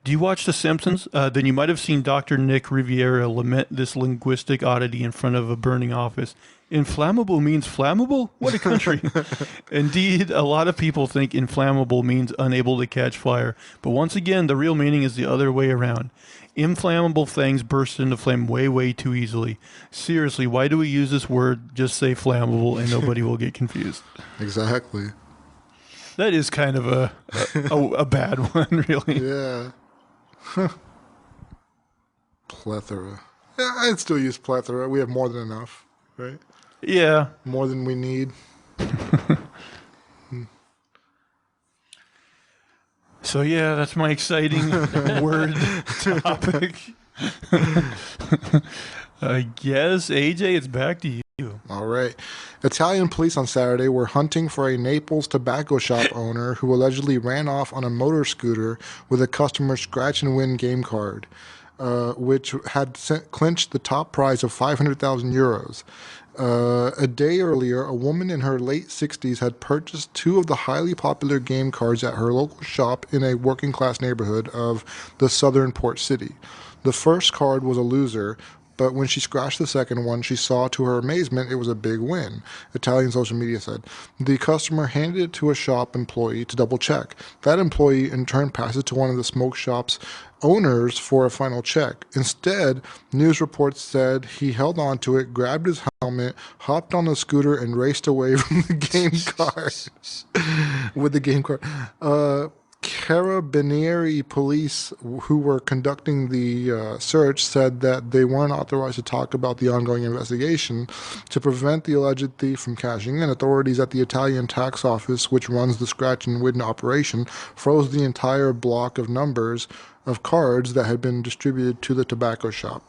Do you watch The Simpsons? Then you might have seen Dr. Nick Riviera lament this linguistic oddity in front of a burning office. Inflammable means flammable? What a country. Indeed, a lot of people think inflammable means unable to catch fire. But once again, the real meaning is the other way around. Inflammable things burst into flame way, way too easily. Seriously, why do we use this word? Just say flammable and nobody will get confused. Exactly. That is kind of a bad one, really. Yeah. Plethora. Yeah, I'd still use plethora. We have more than enough, right? Yeah. More than we need. So yeah, that's my exciting word topic. I guess, AJ, it's back to you. All right. Italian police on Saturday were hunting for a Naples tobacco shop owner who allegedly ran off on a motor scooter with a customer's scratch and win game card, which had clinched the top prize of 500,000 euros. A day earlier, a woman in her late 60s had purchased 2 of the highly popular game cards at her local shop in a working-class neighborhood of the southern port city. The first card was a loser, but when she scratched the second one, she saw to her amazement it was a big win, Italian social media said. The customer handed it to a shop employee to double check. That employee in turn passed it to one of the smoke shop's owners for a final check. Instead, news reports said he held on to it, grabbed his helmet, hopped on the scooter, and raced away from the game card. With the game card. Carabinieri police who were conducting the search said that they weren't authorized to talk about the ongoing investigation. To prevent the alleged thief from cashing in, authorities at the Italian tax office, which runs the scratch and win operation, froze the entire block of numbers of cards that had been distributed to the tobacco shop.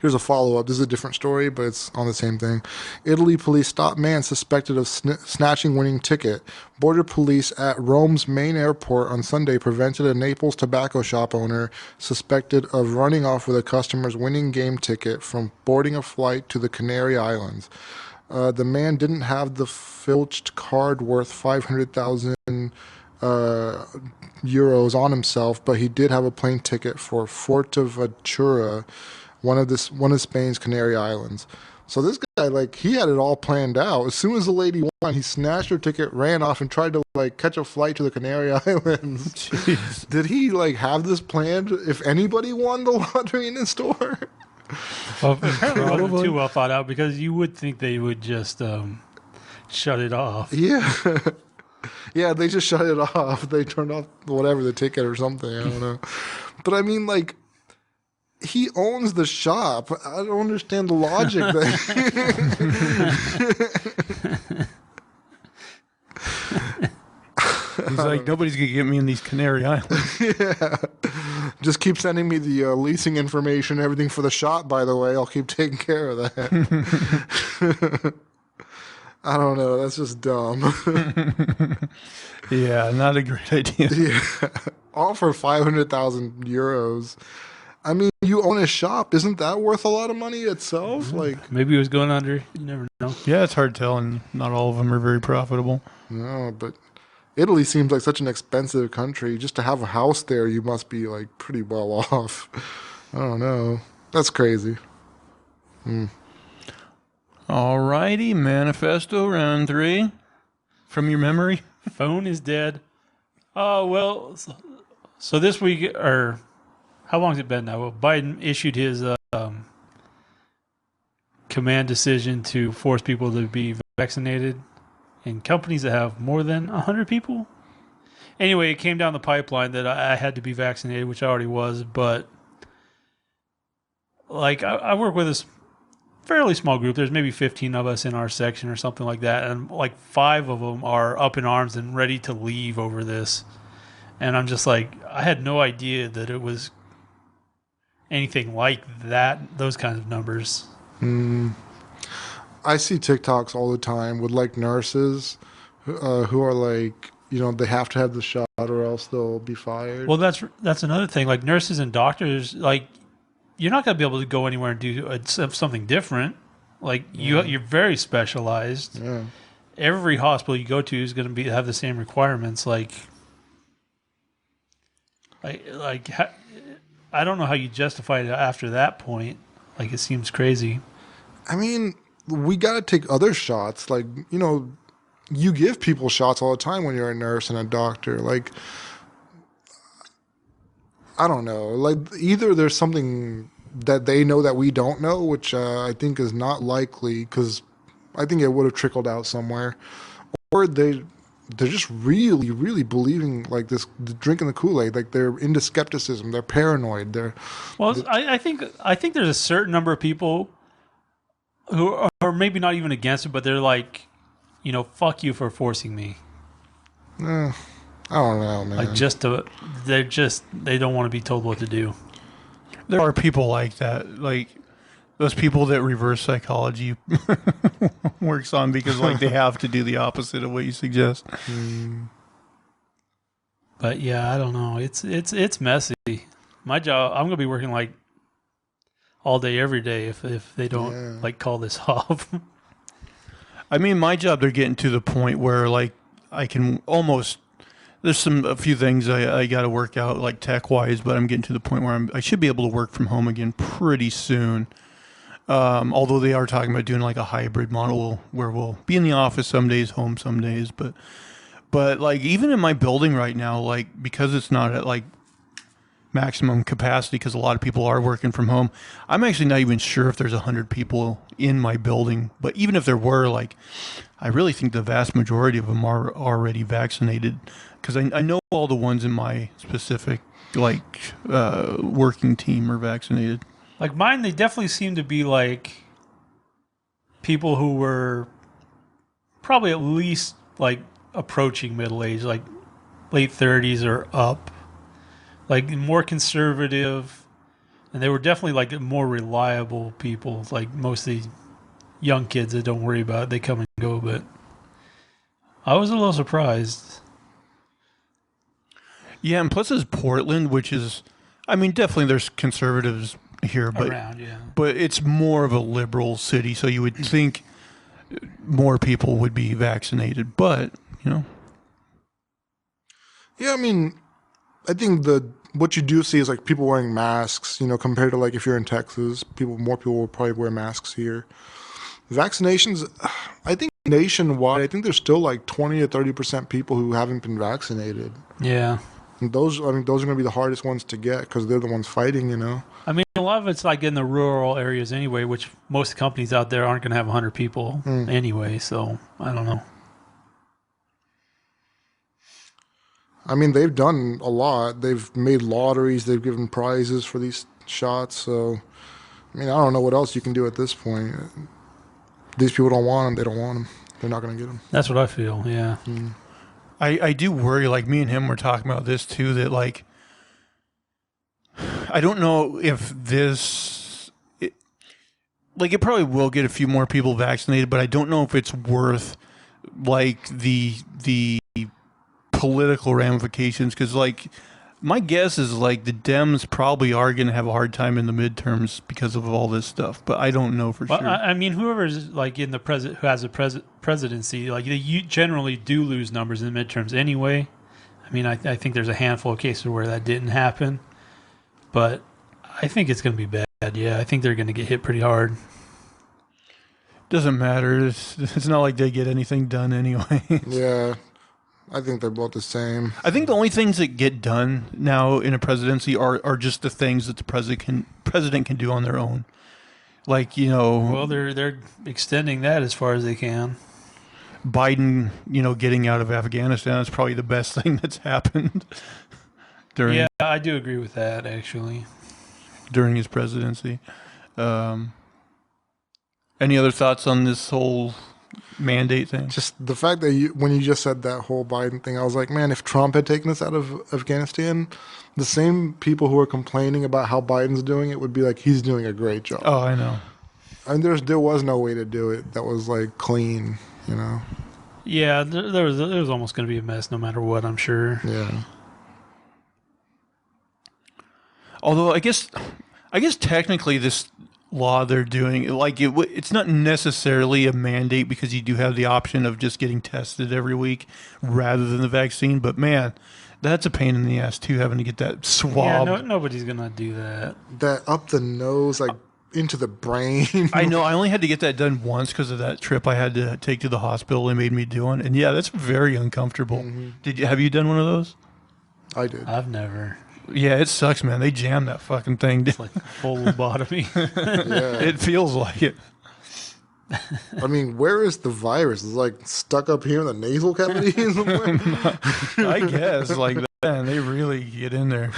Here's a follow-up. This is a different story, but it's on the same thing. Italy police stop man suspected of snatching winning ticket. Border police at Rome's main airport on Sunday prevented a Naples tobacco shop owner suspected of running off with a customer's winning game ticket from boarding a flight to the Canary Islands. The man didn't have the filched card worth 500,000 euros on himself, but he did have a plane ticket for Fuerteventura, one of Spain's Canary Islands. So this guy, he had it all planned out. As soon as the lady won, he snatched her ticket, ran off, and tried to catch a flight to the Canary Islands. Jeez. Did he have this planned? If anybody won the lottery in the store? Well, apparently it wasn't too well thought out, because you would think they would just shut it off. Yeah. Yeah, they just shut it off. They turned off the ticket or something. I don't know. But I mean, he owns the shop. I don't understand the logic there. He's nobody's going to get me in these Canary Islands. Yeah. Just keep sending me the leasing information, everything for the shop, by the way. I'll keep taking care of that. I don't know. That's just dumb. Yeah, not a great idea. Yeah. All for 500,000 euros. I mean, you own a shop. Isn't that worth a lot of money itself? Maybe it was going under. You never know. Yeah, it's hard to tell, and not all of them are very profitable. No, but Italy seems like such an expensive country. Just to have a house there, you must be pretty well off. I don't know. That's crazy. Alrighty, manifesto round 3. From your memory? Phone is dead. Oh, well, so this week, or how long has it been now? Well, Biden issued his command decision to force people to be vaccinated in companies that have more than 100 people. Anyway, it came down the pipeline that I had to be vaccinated, which I already was, but I work with this fairly small group. There's maybe 15 of us in our section or something like that, and 5 of them are up in arms and ready to leave over this. And I'm just I had no idea that it was anything like that, those kinds of numbers. I see TikToks all the time with nurses who are they have to have the shot or else they'll be fired. Well, that's another thing. Nurses and doctors, you're not going to be able to go anywhere and do something different. You're very specialized. Yeah. Every hospital you go to is going to have the same requirements. I don't know how you justify it after that point. It seems crazy. I mean, we got to take other shots. You give people shots all the time when you're a nurse and a doctor. I don't know. Either there's something that they know that we don't know, which I think is not likely, because I think it would have trickled out somewhere, or they're just really, really believing drinking the Kool-Aid. They're into skepticism. They're paranoid. I think there's a certain number of people who are maybe not even against it, but they're fuck you for forcing me. I don't know, man. They don't want to be told what to do. There are people like that, those people that reverse psychology works on, because they have to do the opposite of what you suggest. But yeah, I don't know. It's messy. My job, I'm gonna be working all day, every day if they don't call this off. I mean, my job, they're getting to the point where I can almost There's a few things I got to work out, like tech wise, but I'm getting to the point where I should be able to work from home again pretty soon. Although they are talking about doing like a hybrid model where we'll be in the office some days, home some days, but like even in my building right now, like because it's not at like maximum capacity because a lot of people are working from home, I'm actually not even sure if there's 100 people in my building. But even if there were, like, I really think the vast majority of them are already vaccinated because I know all the ones in my specific like working team are vaccinated. Like mine, they definitely seem to be like people who were probably at least like approaching middle age, like late 30s or up, like more conservative, and they were definitely like more reliable people. Like most of the young kids that don't worry about it, they come and go. But I was a little surprised. Yeah, and plus it's Portland, which is, I mean, definitely there's conservatives here, but around, yeah. But it's more of a liberal city, so you would think more people would be vaccinated. But yeah, I mean, I think what you do see is like people wearing masks. Compared to like if you're in Texas, more people will probably wear masks here. Vaccinations, I think nationwide, I think there's still like 20 to 30% people who haven't been vaccinated. Yeah. And those are going to be the hardest ones to get because they're the ones fighting, I mean, a lot of it's like in the rural areas anyway, which most companies out there aren't going to have 100 people anyway, so I don't know. I mean, they've done a lot. They've made lotteries. They've given prizes for these shots. So, I mean, I don't know what else you can do at this point. These people don't want them. They don't want them. They're not going to get them. That's what I feel, yeah. I do worry, like me and him were talking about this too, that like, I don't know if it probably will get a few more people vaccinated, but I don't know if it's worth like the political ramifications, because like my guess is like the Dems probably are going to have a hard time in the midterms because of all this stuff, but I don't know for sure. I mean, whoever's like in the who has a presidency, like they generally do lose numbers in the midterms anyway. I mean, I think there's a handful of cases where that didn't happen, but I think it's going to be bad. Yeah, I think they're going to get hit pretty hard. Doesn't matter. It's not like they get anything done anyway. Yeah. I think they're both the same. I think the only things that get done now in a presidency are just the things that the president can do on their own. Like, Well, they're extending that as far as they can. Biden, getting out of Afghanistan is probably the best thing that's happened during. Yeah, I do agree with that actually. During his presidency. Any other thoughts on this whole mandate thing? Just the fact that when you just said that whole Biden thing, I was like, man, if Trump had taken us out of Afghanistan, the same people who are complaining about how Biden's doing it would be like, he's doing a great job. Oh, I know. And there was no way to do it that was like clean, Yeah, there was almost going to be a mess no matter what, I'm sure. Yeah. Although I guess technically this law they're doing, like it's not necessarily a mandate because you do have the option of just getting tested every week rather than the vaccine. But man, that's a pain in the ass too, having to get that swab. Yeah, nobody's gonna do that. That up the nose, like into the brain. I know. I only had to get that done once because of that trip I had to take to the hospital. They made me do one, and yeah, that's very uncomfortable. Mm-hmm. Have you done one of those? I did. I've never. Yeah, it sucks, man. They jam that fucking thing. It's like full lobotomy. Yeah. It feels like it. I mean, where is the virus? It's like stuck up here in the nasal cavity somewhere? I guess. Like, man, they really get in there.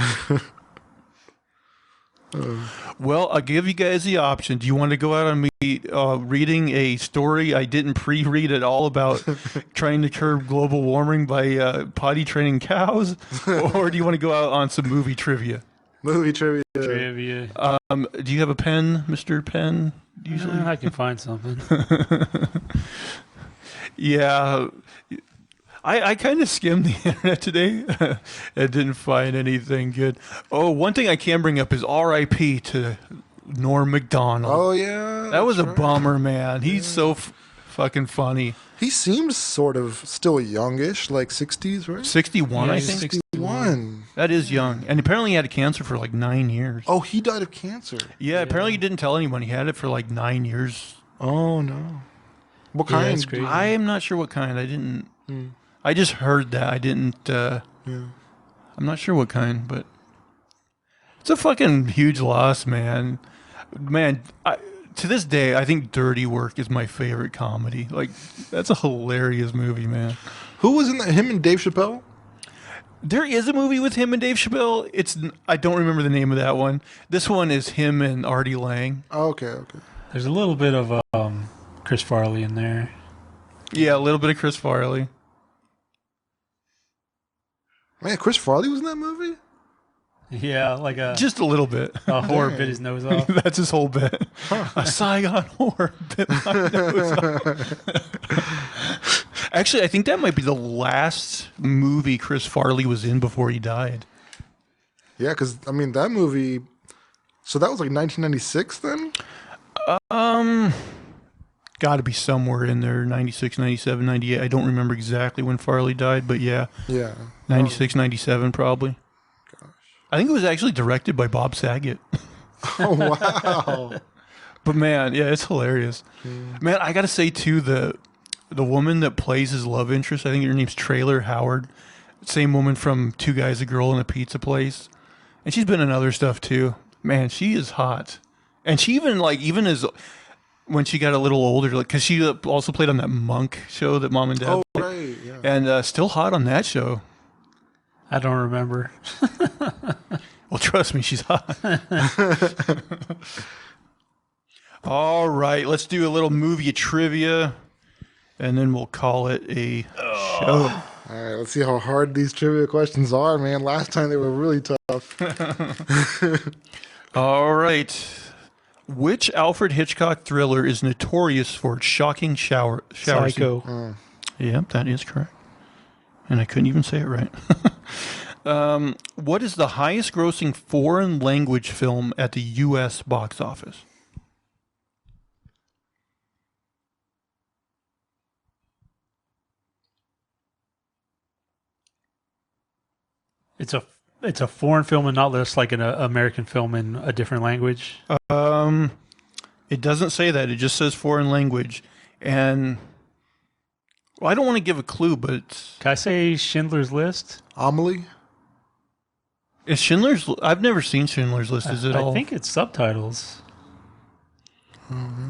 Well, I'll give you guys the option. Do you want to go out on me reading a story I didn't pre-read at all about trying to curb global warming by potty training cows? Or do you want to go out on some movie trivia? Movie trivia. Do you have a pen, Mr. Pen? Usually, I can find something. Yeah. I kind of skimmed the internet today and didn't find anything good. Oh, one thing I can bring up is R.I.P. to Norm Macdonald. Oh, yeah. That was a bummer, man. He's so fucking funny. He seems sort of still youngish, like 60s, right? 61, Yeah, I he's think. 61. That is young. And apparently he had cancer for like 9 years. Oh, he died of cancer. Yeah, apparently he didn't tell anyone. He had it for like 9 years. Oh, no. What Yeah, kind? that's crazy. I am not sure what kind. I didn't. I just heard that. I didn't. Yeah. I'm not sure what kind, but it's a fucking huge loss, man. Man, to this day, I think Dirty Work is my favorite comedy. Like, that's a hilarious movie, man. Who was in that? Him and Dave Chappelle? There is a movie with him and Dave Chappelle. I don't remember the name of that one. This one is him and Artie Lang. Oh, okay. There's a little bit of Chris Farley in there. Yeah, a little bit of Chris Farley. Man, Chris Farley was in that movie? Yeah, like Just a little bit. a whore bit his nose off. That's his whole bit. A Saigon whore bit my nose off. Actually, I think that might be the last movie Chris Farley was in before he died. Yeah, because, I mean, that movie... So that was like 1996 then? Got to be somewhere in there, 96, 97, 98. I don't remember exactly when Farley died, but yeah. Yeah. 96, 97 probably. Gosh. I think it was actually directed by Bob Saget. Oh, wow. But man, yeah, it's hilarious. Man, I got to say too, the woman that plays his love interest, I think her name's Traylor Howard. Same woman from Two Guys, a Girl, in a Pizza Place. And she's been in other stuff too. Man, she is hot. And she even as when she got a little older, like, because she also played on that Monk show that Mom and Dad played. Right, yeah. And still hot on that show. I don't remember. Well, trust me, she's hot. All right, let's do a little movie trivia, and then we'll call it a show. All right, let's see how hard these trivia questions are, man. Last time they were really tough. All right. Which Alfred Hitchcock thriller is notorious for its shocking shower scene? Psycho. Yep, that is correct. And I couldn't even say it right. What is the highest grossing foreign language film at the U.S. box office? It's a foreign film and not just like an American film in a different language. It doesn't say that. It just says foreign language. And well, I don't want to give a clue, but Can I say Schindler's List? Amelie? is Schindler's... I've never seen Schindler's List. Is it all... I think it's subtitles.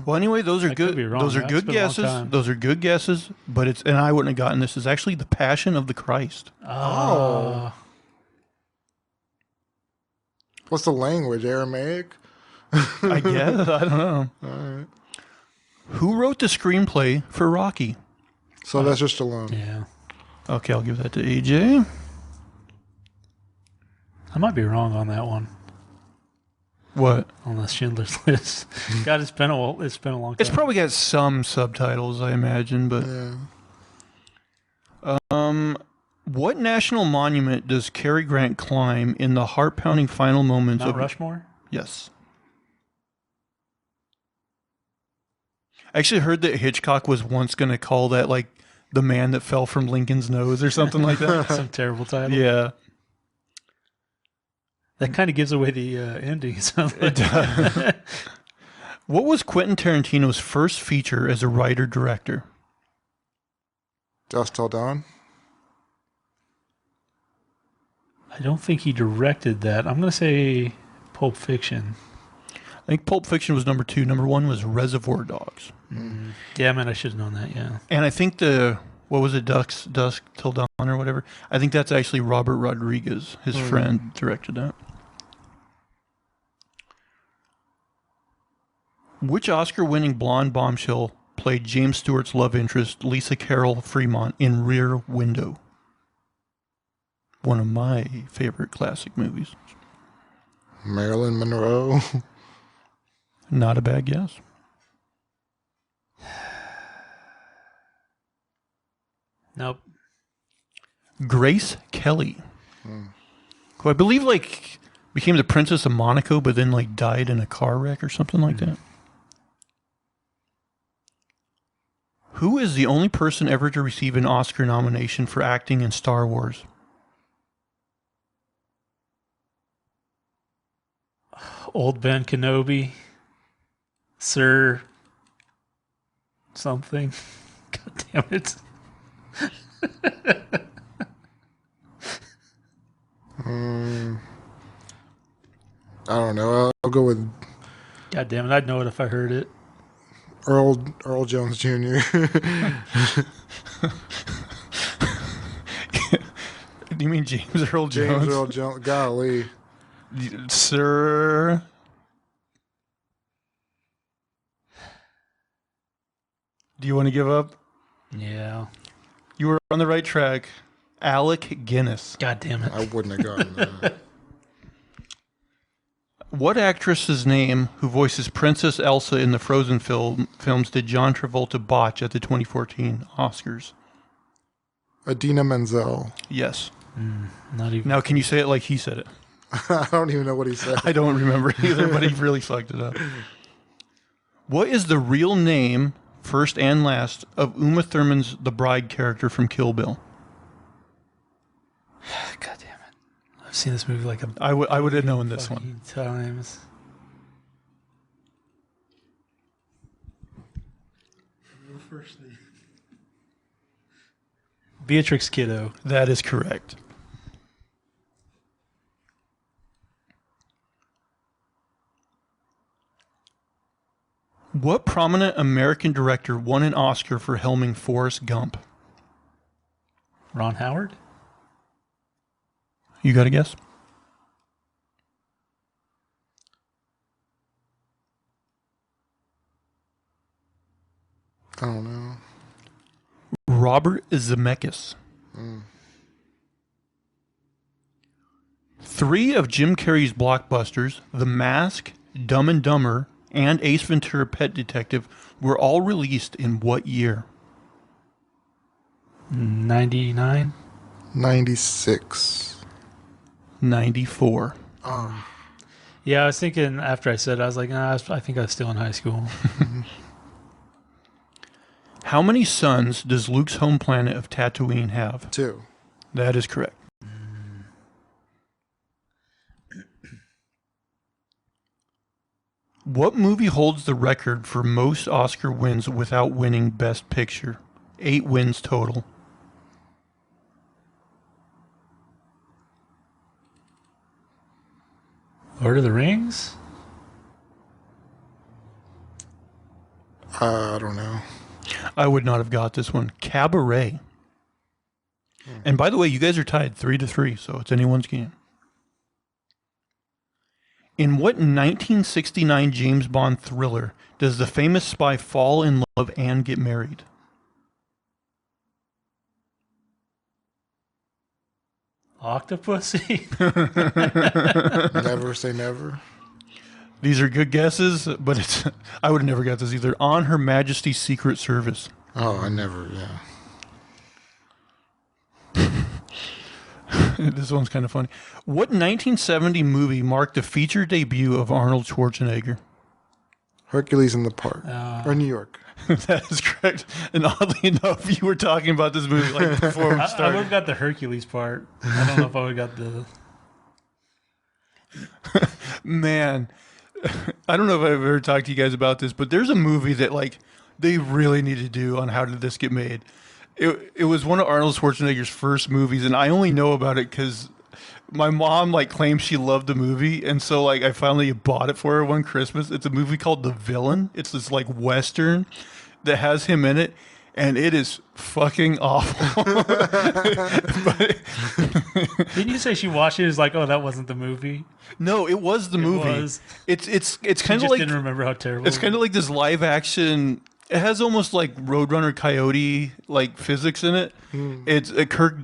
Well, anyway, those are I could good. be wrong. Those are It's good been a long guesses. time. Those are good guesses. But it's... And I wouldn't have gotten this. It's actually The Passion of the Christ. Oh. What's the language? Aramaic? I guess. I don't know. All right. Who wrote the screenplay for Rocky? Sylvester Stallone. Yeah. Okay, I'll give that to AJ. I might be wrong on that one. What? On the Schindler's List. God, it's been a long time. It's probably got some subtitles, I imagine, but... Yeah. What national monument does Cary Grant climb in the heart-pounding final moments Mount of... Rushmore? Yes. I actually heard that Hitchcock was once going to call that, like, the man that fell from Lincoln's nose or something like that. Some terrible title. Yeah. That kind of gives away the ending. It does. What was Quentin Tarantino's first feature as a writer-director? Dusk Till Dawn? I don't think he directed that. I'm going to say Pulp Fiction. I think Pulp Fiction was number 2. Number 1 was Reservoir Dogs. Mm-hmm. Yeah, man, I should have known that, yeah. And I think what was it, Dusk Till Dawn or whatever? I think that's actually Robert Rodriguez, his friend, directed that. Which Oscar-winning blonde bombshell played James Stewart's love interest, Lisa Carroll Fremont, in Rear Window? One of my favorite classic movies. Marilyn Monroe? Not a bad guess. Nope. Grace Kelly, who I believe like became the Princess of Monaco, but then like died in a car wreck or something like that. Who is the only person ever to receive an Oscar nomination for acting in Star Wars? Old Ben Kenobi. Sir something. God damn it. I don't know. I'll go with God damn it, I'd know it if I heard it. Earl Jones Jr. Do you mean James Earl Jones? James Earl Jones. Golly. Sir. Do you want to give up? Yeah. You were on the right track. Alec Guinness. God damn it. I wouldn't have gotten that. What actress's name, who voices Princess Elsa in the Frozen films, did John Travolta botch at the 2014 Oscars? Idina Menzel. Yes. Not even. Now, can you say it like he said it? I don't even know what he said. I don't remember either, but he really fucked it up. What is the real name, first and last, of Uma Thurman's The Bride character from Kill Bill? God damn it. I've seen this movie like I would have known this one. Times. First name. Beatrix Kiddo. That is correct. What prominent American director won an Oscar for helming Forrest Gump? Ron Howard? You got a guess? I don't know. Robert Zemeckis. 3 of Jim Carrey's blockbusters, The Mask, Dumb and Dumber, and Ace Ventura: Pet Detective, were all released in what year? 99? 96. 94. Yeah, I was thinking after I said it, I was like, nah, I think I was still in high school. How many suns does Luke's home planet of Tatooine have? 2. That is correct. What movie holds the record for most Oscar wins without winning Best Picture? 8 wins total. Lord of the Rings? I don't know. I would not have got this one. Cabaret. And by the way, you guys are tied 3-3, so it's anyone's game. In what 1969 James Bond thriller does the famous spy fall in love and get married? Octopussy? Never say never. These are good guesses, but it's I would have never got this either. On Her Majesty's Secret Service. Oh, I never, yeah. This one's kind of funny. What 1970 movie marked the feature debut of Arnold Schwarzenegger? Hercules in the Park. Or New York. That is correct. And oddly enough, you were talking about this movie like before we I started. would have got the Hercules part. I don't know if I would have got the... Man, I don't know if I've ever talked to you guys about this, but there's a movie that like they really need to do on how did this get made. It was one of Arnold Schwarzenegger's first movies, and I only know about it because my mom like claims she loved the movie, and so like I finally bought it for her one Christmas. It's a movie called The Villain. It's this like Western that has him in it, and it is fucking awful. But, Didn't you say she watched it? It's like, oh, that wasn't the movie. no, it was the movie. was. It's I kind just of like didn't remember how terrible. it's kind of like this live action. It has almost like Roadrunner Coyote like physics in it. It's Kirk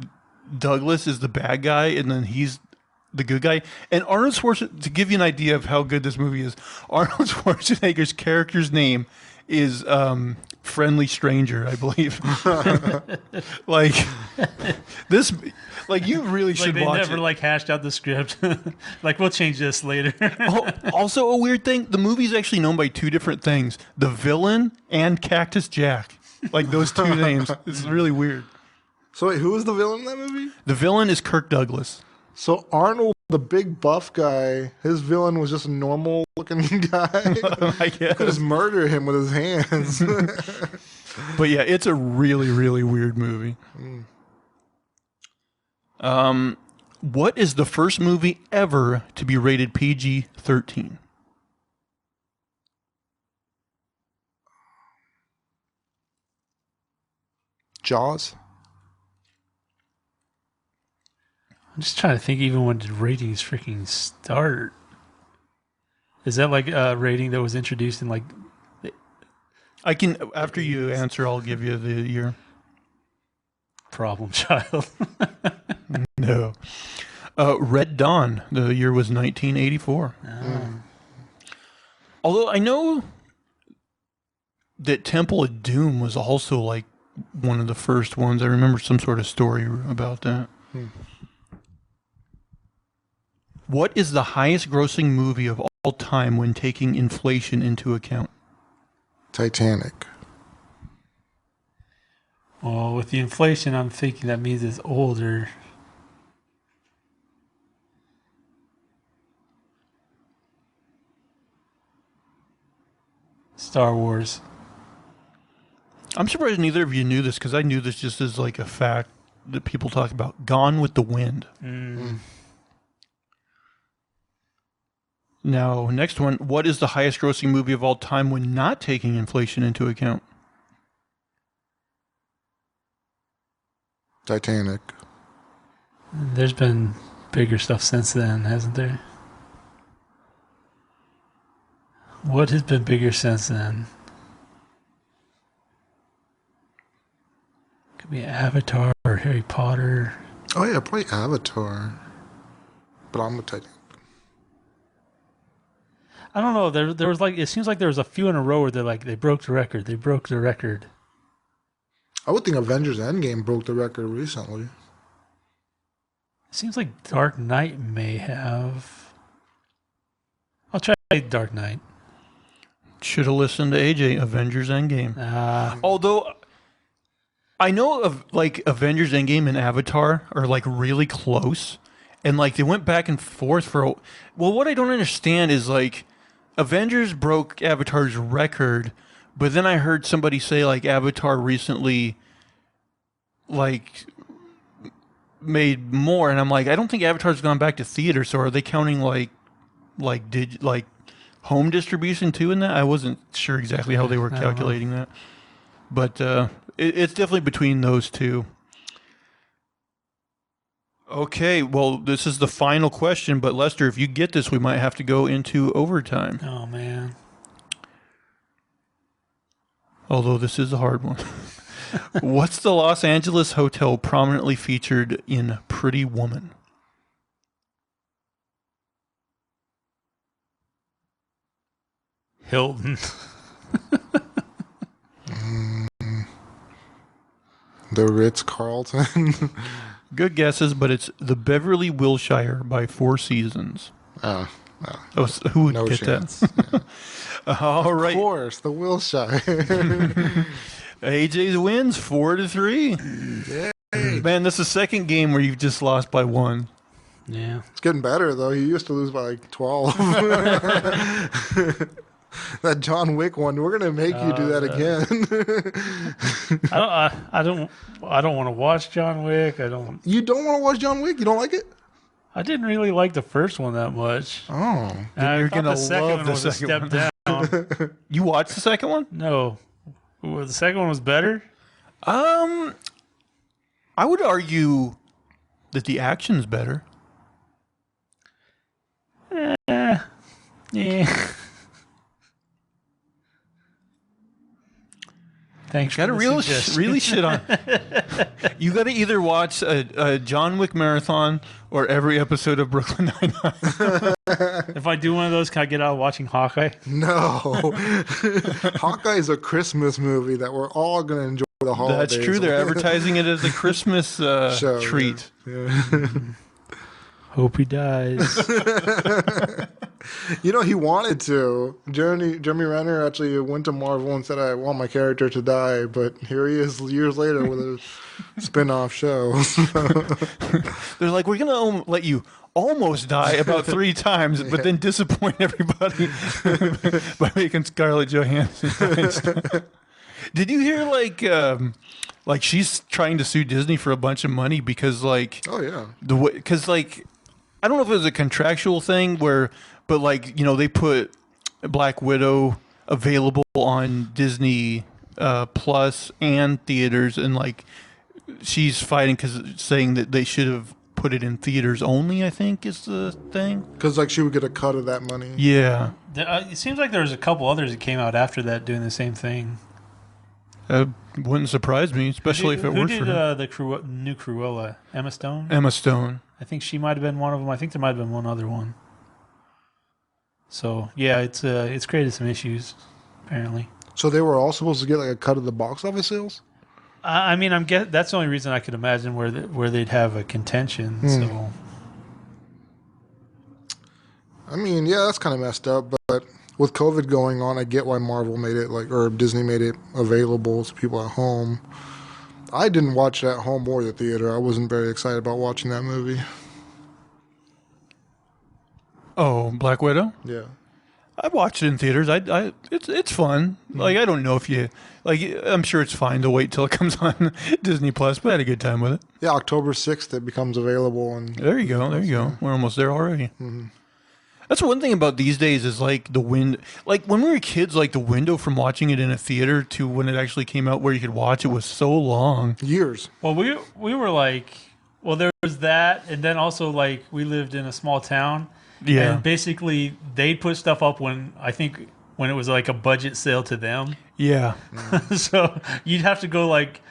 Douglas is the bad guy, and then he's the good guy. And Arnold Schwarzenegger, to give you an idea of how good this movie is, Arnold Schwarzenegger's character's name is Friendly Stranger, I believe. Like this, like you really should like they watch never it. like hashed out the script. Like we'll change this later. Also, a weird thing: the movie's actually known by 2 different things: The Villain and Cactus Jack. Like those two names. It's really weird. So wait, who was the villain in that movie? The villain is Kirk Douglas. So Arnold, the big buff guy, his villain was just a normal looking guy. I guess. Could just murder him with his hands. But yeah, it's a really, really weird movie. What is the first movie ever to be rated PG-13? Jaws. I'm just trying to think even when did ratings freaking start? Is that like a rating that was introduced in like... I can, after you answer, I'll give you the year. Problem Child. No. Red Dawn, the year was 1984. Although I know that Temple of Doom was also like one of the first ones. I remember some sort of story about that. What is the highest grossing movie of all time when taking inflation into account? Titanic. Well, with the inflation, I'm thinking that means it's older. Star Wars. I'm surprised neither of you knew this because I knew this just as like a fact that people talk about. Gone with the Wind. Now, next one. What is the highest grossing movie of all time when not taking inflation into account? Titanic. There's been bigger stuff since then, hasn't there? What has been bigger since then? Could be Avatar or Harry Potter. Oh yeah, probably Avatar. But I'm with Titanic. I don't know. There was like, it seems like there was a few in a row where they broke the record. They broke the record. I would think Avengers Endgame broke the record recently. It seems like Dark Knight may have. I'll try Dark Knight. Should have listened to AJ. Avengers Endgame. Although I know of like Avengers Endgame and Avatar are like really close, and like they went back and forth for. Well, what I don't understand is like Avengers broke Avatar's record, but then I heard somebody say like Avatar recently like made more, and I'm like, I don't think Avatar's gone back to theater. So are they counting like home distribution too in that? I wasn't sure exactly how they were calculating that, but it's definitely between those two. Okay, well, this is the final question, but Lester, if you get this, we might have to go into overtime. Oh man. Although this is a hard one. What's the Los Angeles hotel prominently featured in Pretty Woman? Hilton. The Ritz-Carlton. Good guesses, but it's the Beverly Wilshire by Four Seasons. Oh, so who would no get chance. that? All right. Of course, the Wilshire. AJ's wins 4-3. Yay. Man, this is the second game where you've just lost by 1. Yeah. It's getting better, though. He used to lose by like 12. That John Wick one, we're gonna make you do that again. I don't want to watch John Wick. You don't want to watch John Wick? You don't like it? I didn't really like the first one that much. Oh, And you're I thought gonna the second love one the was a second step down. You watched the second one? No. Well, the second one was better. I would argue that the action's better. Yeah. Thanks. Got to really shit on. You got to either watch a John Wick marathon or every episode of Brooklyn Nine-Nine. If I do one of those, can I get out watching Hawkeye? no. Hawkeye is a Christmas movie that we're all going to enjoy the holidays. That's true. They're advertising it as a Christmas Show, treat. Yeah. Hope he dies. You know, he wanted to. Jeremy Renner actually went to Marvel and said, I want my character to die, but here he is years later with a spin-off show. They're like, we're going to let you almost die about 3 times, but then disappoint everybody by making Scarlett Johansson. Did you hear, like she's trying to sue Disney for a bunch of money because, like... Oh, yeah. Because, like, I don't know if it was a contractual thing but, like, you know, they put Black Widow available on Disney Plus and theaters, and, like, she's fighting saying that they should have put it in theaters only, I think, is the thing. Because, like, she would get a cut of that money. Yeah. It seems like there was a couple others that came out after that doing the same thing. Wouldn't surprise me, especially if it works for her. Who did the new Cruella? Emma Stone? Emma Stone. I think she might have been one of them. I think there might have been one other one. So, yeah, it's created some issues, apparently. So they were all supposed to get, like, a cut of the box office sales? I mean, that's the only reason I could imagine where they'd have a contention. So, I mean, yeah, that's kind of messed up, but with COVID going on, I get why Marvel made it, or Disney made it available to people at home. I didn't watch it at home or the theater. I wasn't very excited about watching that movie. Oh, Black Widow? Yeah. I watched it in theaters. It's fun. Like, I don't know if you... Like, I'm sure it's fine to wait till it comes on Disney Plus, but I had a good time with it. Yeah, October 6th it becomes available. And there you go. We're almost there already. Mm-hmm. That's one thing about these days is, like, like, when we were kids, like, the window from watching it in a theater to when it actually came out where you could watch it was so long. Years. Well, we were like... Well, there was that, and then also, like, we lived in a small town. Yeah. And basically, they'd put stuff up when it was like a budget sale to them. Yeah. So you'd have to go like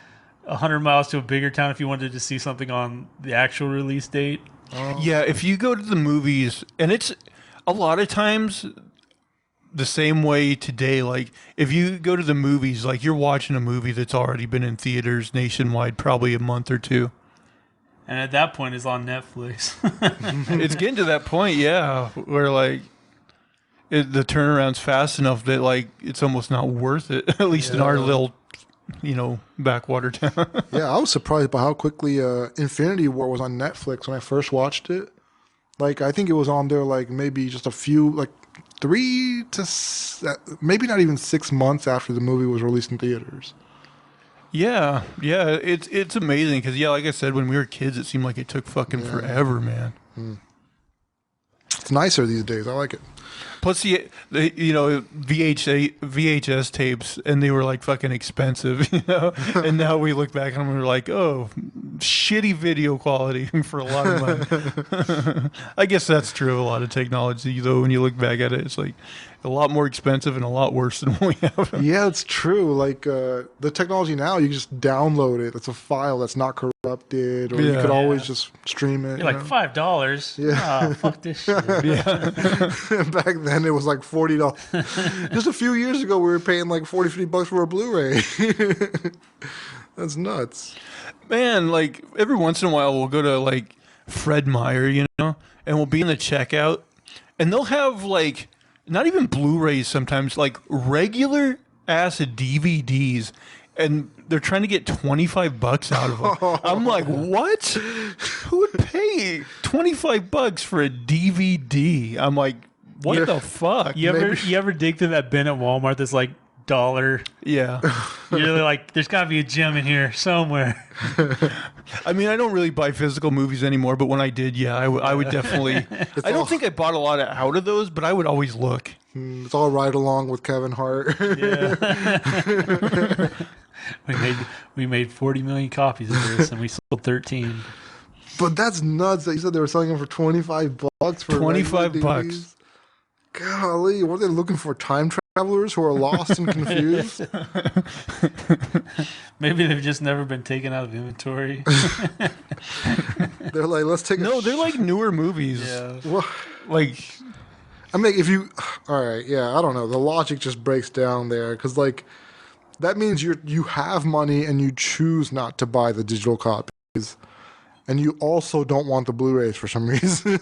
100 miles to a bigger town if you wanted to see something on the actual release date. Yeah, if you go to the movies, and it's a lot of times the same way today. Like, if you go to the movies, like, you're watching a movie that's already been in theaters nationwide probably a month or two. And at that point, it's on Netflix. It's getting to that point, yeah, where, like, the turnaround's fast enough that, like, it's almost not worth it, at least in our little, you know, backwater town. Yeah, I was surprised by how quickly Infinity War was on Netflix when I first watched it. Like, I think it was on there, like, maybe just a few, like, 3 to maybe not even 6 months after the movie was released in theaters. Yeah, it's amazing because, yeah, like I said, when we were kids, it seemed like it took fucking forever, man. It's nicer these days. I like it. Plus, the you know, VHS tapes, and they were like fucking expensive, you know. And now we look back and we're like, oh, shitty video quality for a lot of money. I guess that's true of a lot of technology, though. When you look back at it, it's like a lot more expensive and a lot worse than what we have. Yeah, it's true. Like the technology now, you can just download it. It's a file that's not corrupted, or you could always just stream it. You're like, $5? Yeah, fuck this shit. Yeah. Back then, it was like $40. Just a few years ago, we were paying like $40-$50 for a Blu-ray. That's nuts. Man, like, every once in a while, we'll go to, like, Fred Meyer, you know, and we'll be in the checkout, and they'll have, like, not even Blu-rays sometimes, like regular ass DVDs, and they're trying to get $25 out of them. I'm like, what? Who would pay $25 for a DVD? I'm like, what the fuck? You ever dig through that bin at Walmart that's like $1? Yeah. You're like, there's got to be a gem in here somewhere. I mean, I don't really buy physical movies anymore, but when I did, yeah, I would definitely. I don't think I bought a lot out of those, but I would always look. It's all right along with Kevin Hart. Yeah. we made 40 million copies of this, and we sold 13. But that's nuts that you said they were selling them for $25 for $25. Golly, what are they looking for? Time travelers who are lost and confused? Maybe they've just never been taken out of inventory. They're like, let's take No, they're like newer movies. Yeah. Well, Like, I mean, all right, yeah, I don't know. The logic just breaks down there because, like, that means you have money and you choose not to buy the digital copies. and you also don't want the Blu-rays for some reason.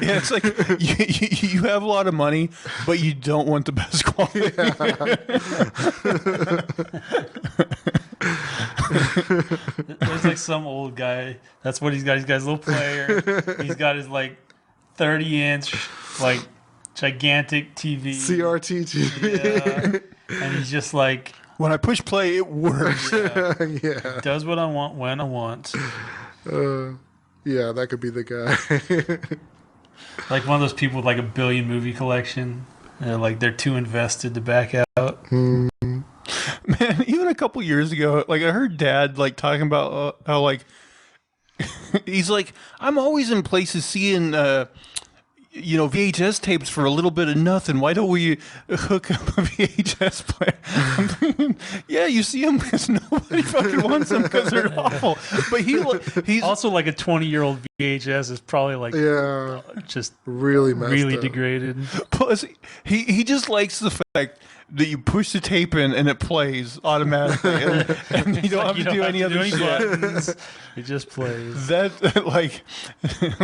Yeah, it's like you have a lot of money, but you don't want the best quality. There's like some old guy. That's what he's got. He's got his little player. He's got his like 30-inch like gigantic TV. CRT TV. Yeah. And he's just like, when I push play, it works. Yeah. Does what I want when I want. Yeah, that could be the guy. Like one of those people with like a billion movie collection. And like they're too invested to back out. Man, even a couple years ago, like I heard Dad like talking about how like he's like, I'm always in places seeing VHS tapes for a little bit of nothing. Why don't we hook up a VHS player? I'm thinking, yeah, you see them because nobody fucking wants them because they're awful. But he's Also, like a 20-year-old VHS is probably like just really messed really up. degraded. plus he just likes the fact that you push the tape in and it plays automatically, and you don't have to do any other shit. buttons. It just plays. That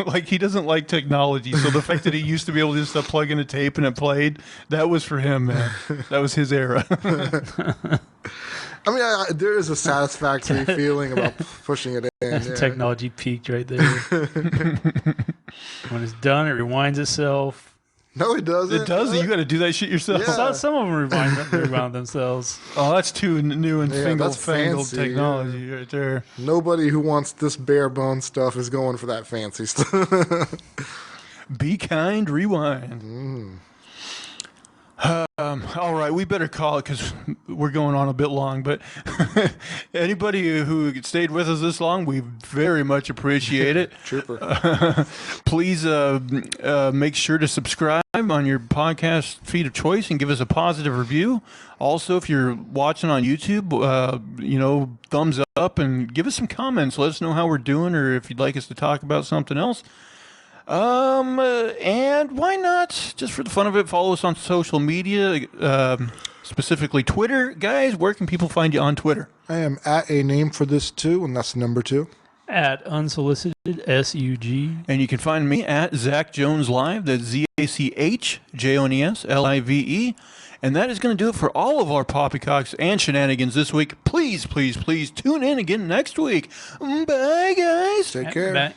like he doesn't like technology, so the fact that he used to be able to just plug in a tape and it played, that was for him, man. That was his era. I mean, there is a satisfactory feeling about pushing it in. Yeah. Technology peaked right there. When it's done, it rewinds itself. No, it doesn't. It does. You got to do that shit yourself. Yeah. Some of them rewind themselves. Oh, that's too new and that's fangled fancy, technology right there. Nobody who wants this bare bone stuff is going for that fancy stuff. Be kind, rewind. All right, we better call it because we're going on a bit long. But anybody who stayed with us this long, we very much appreciate it. Trooper. Please make sure to subscribe on your podcast feed of choice and give us a positive review. Also, if you're watching on YouTube, thumbs up and give us some comments. Let us know how we're doing, or if you'd like us to talk about something else. And why not, just for the fun of it, follow us on social media, specifically Twitter. Guys, where can people find you on Twitter? I am at a name for this too, and that's the number 2. At unsolicited SUG. And you can find me at Zach Jones Live. That's ZachJonesLive. And that is going to do it for all of our poppycocks and shenanigans this week. Please, please, please tune in again next week. Bye, guys. Take care. Bye.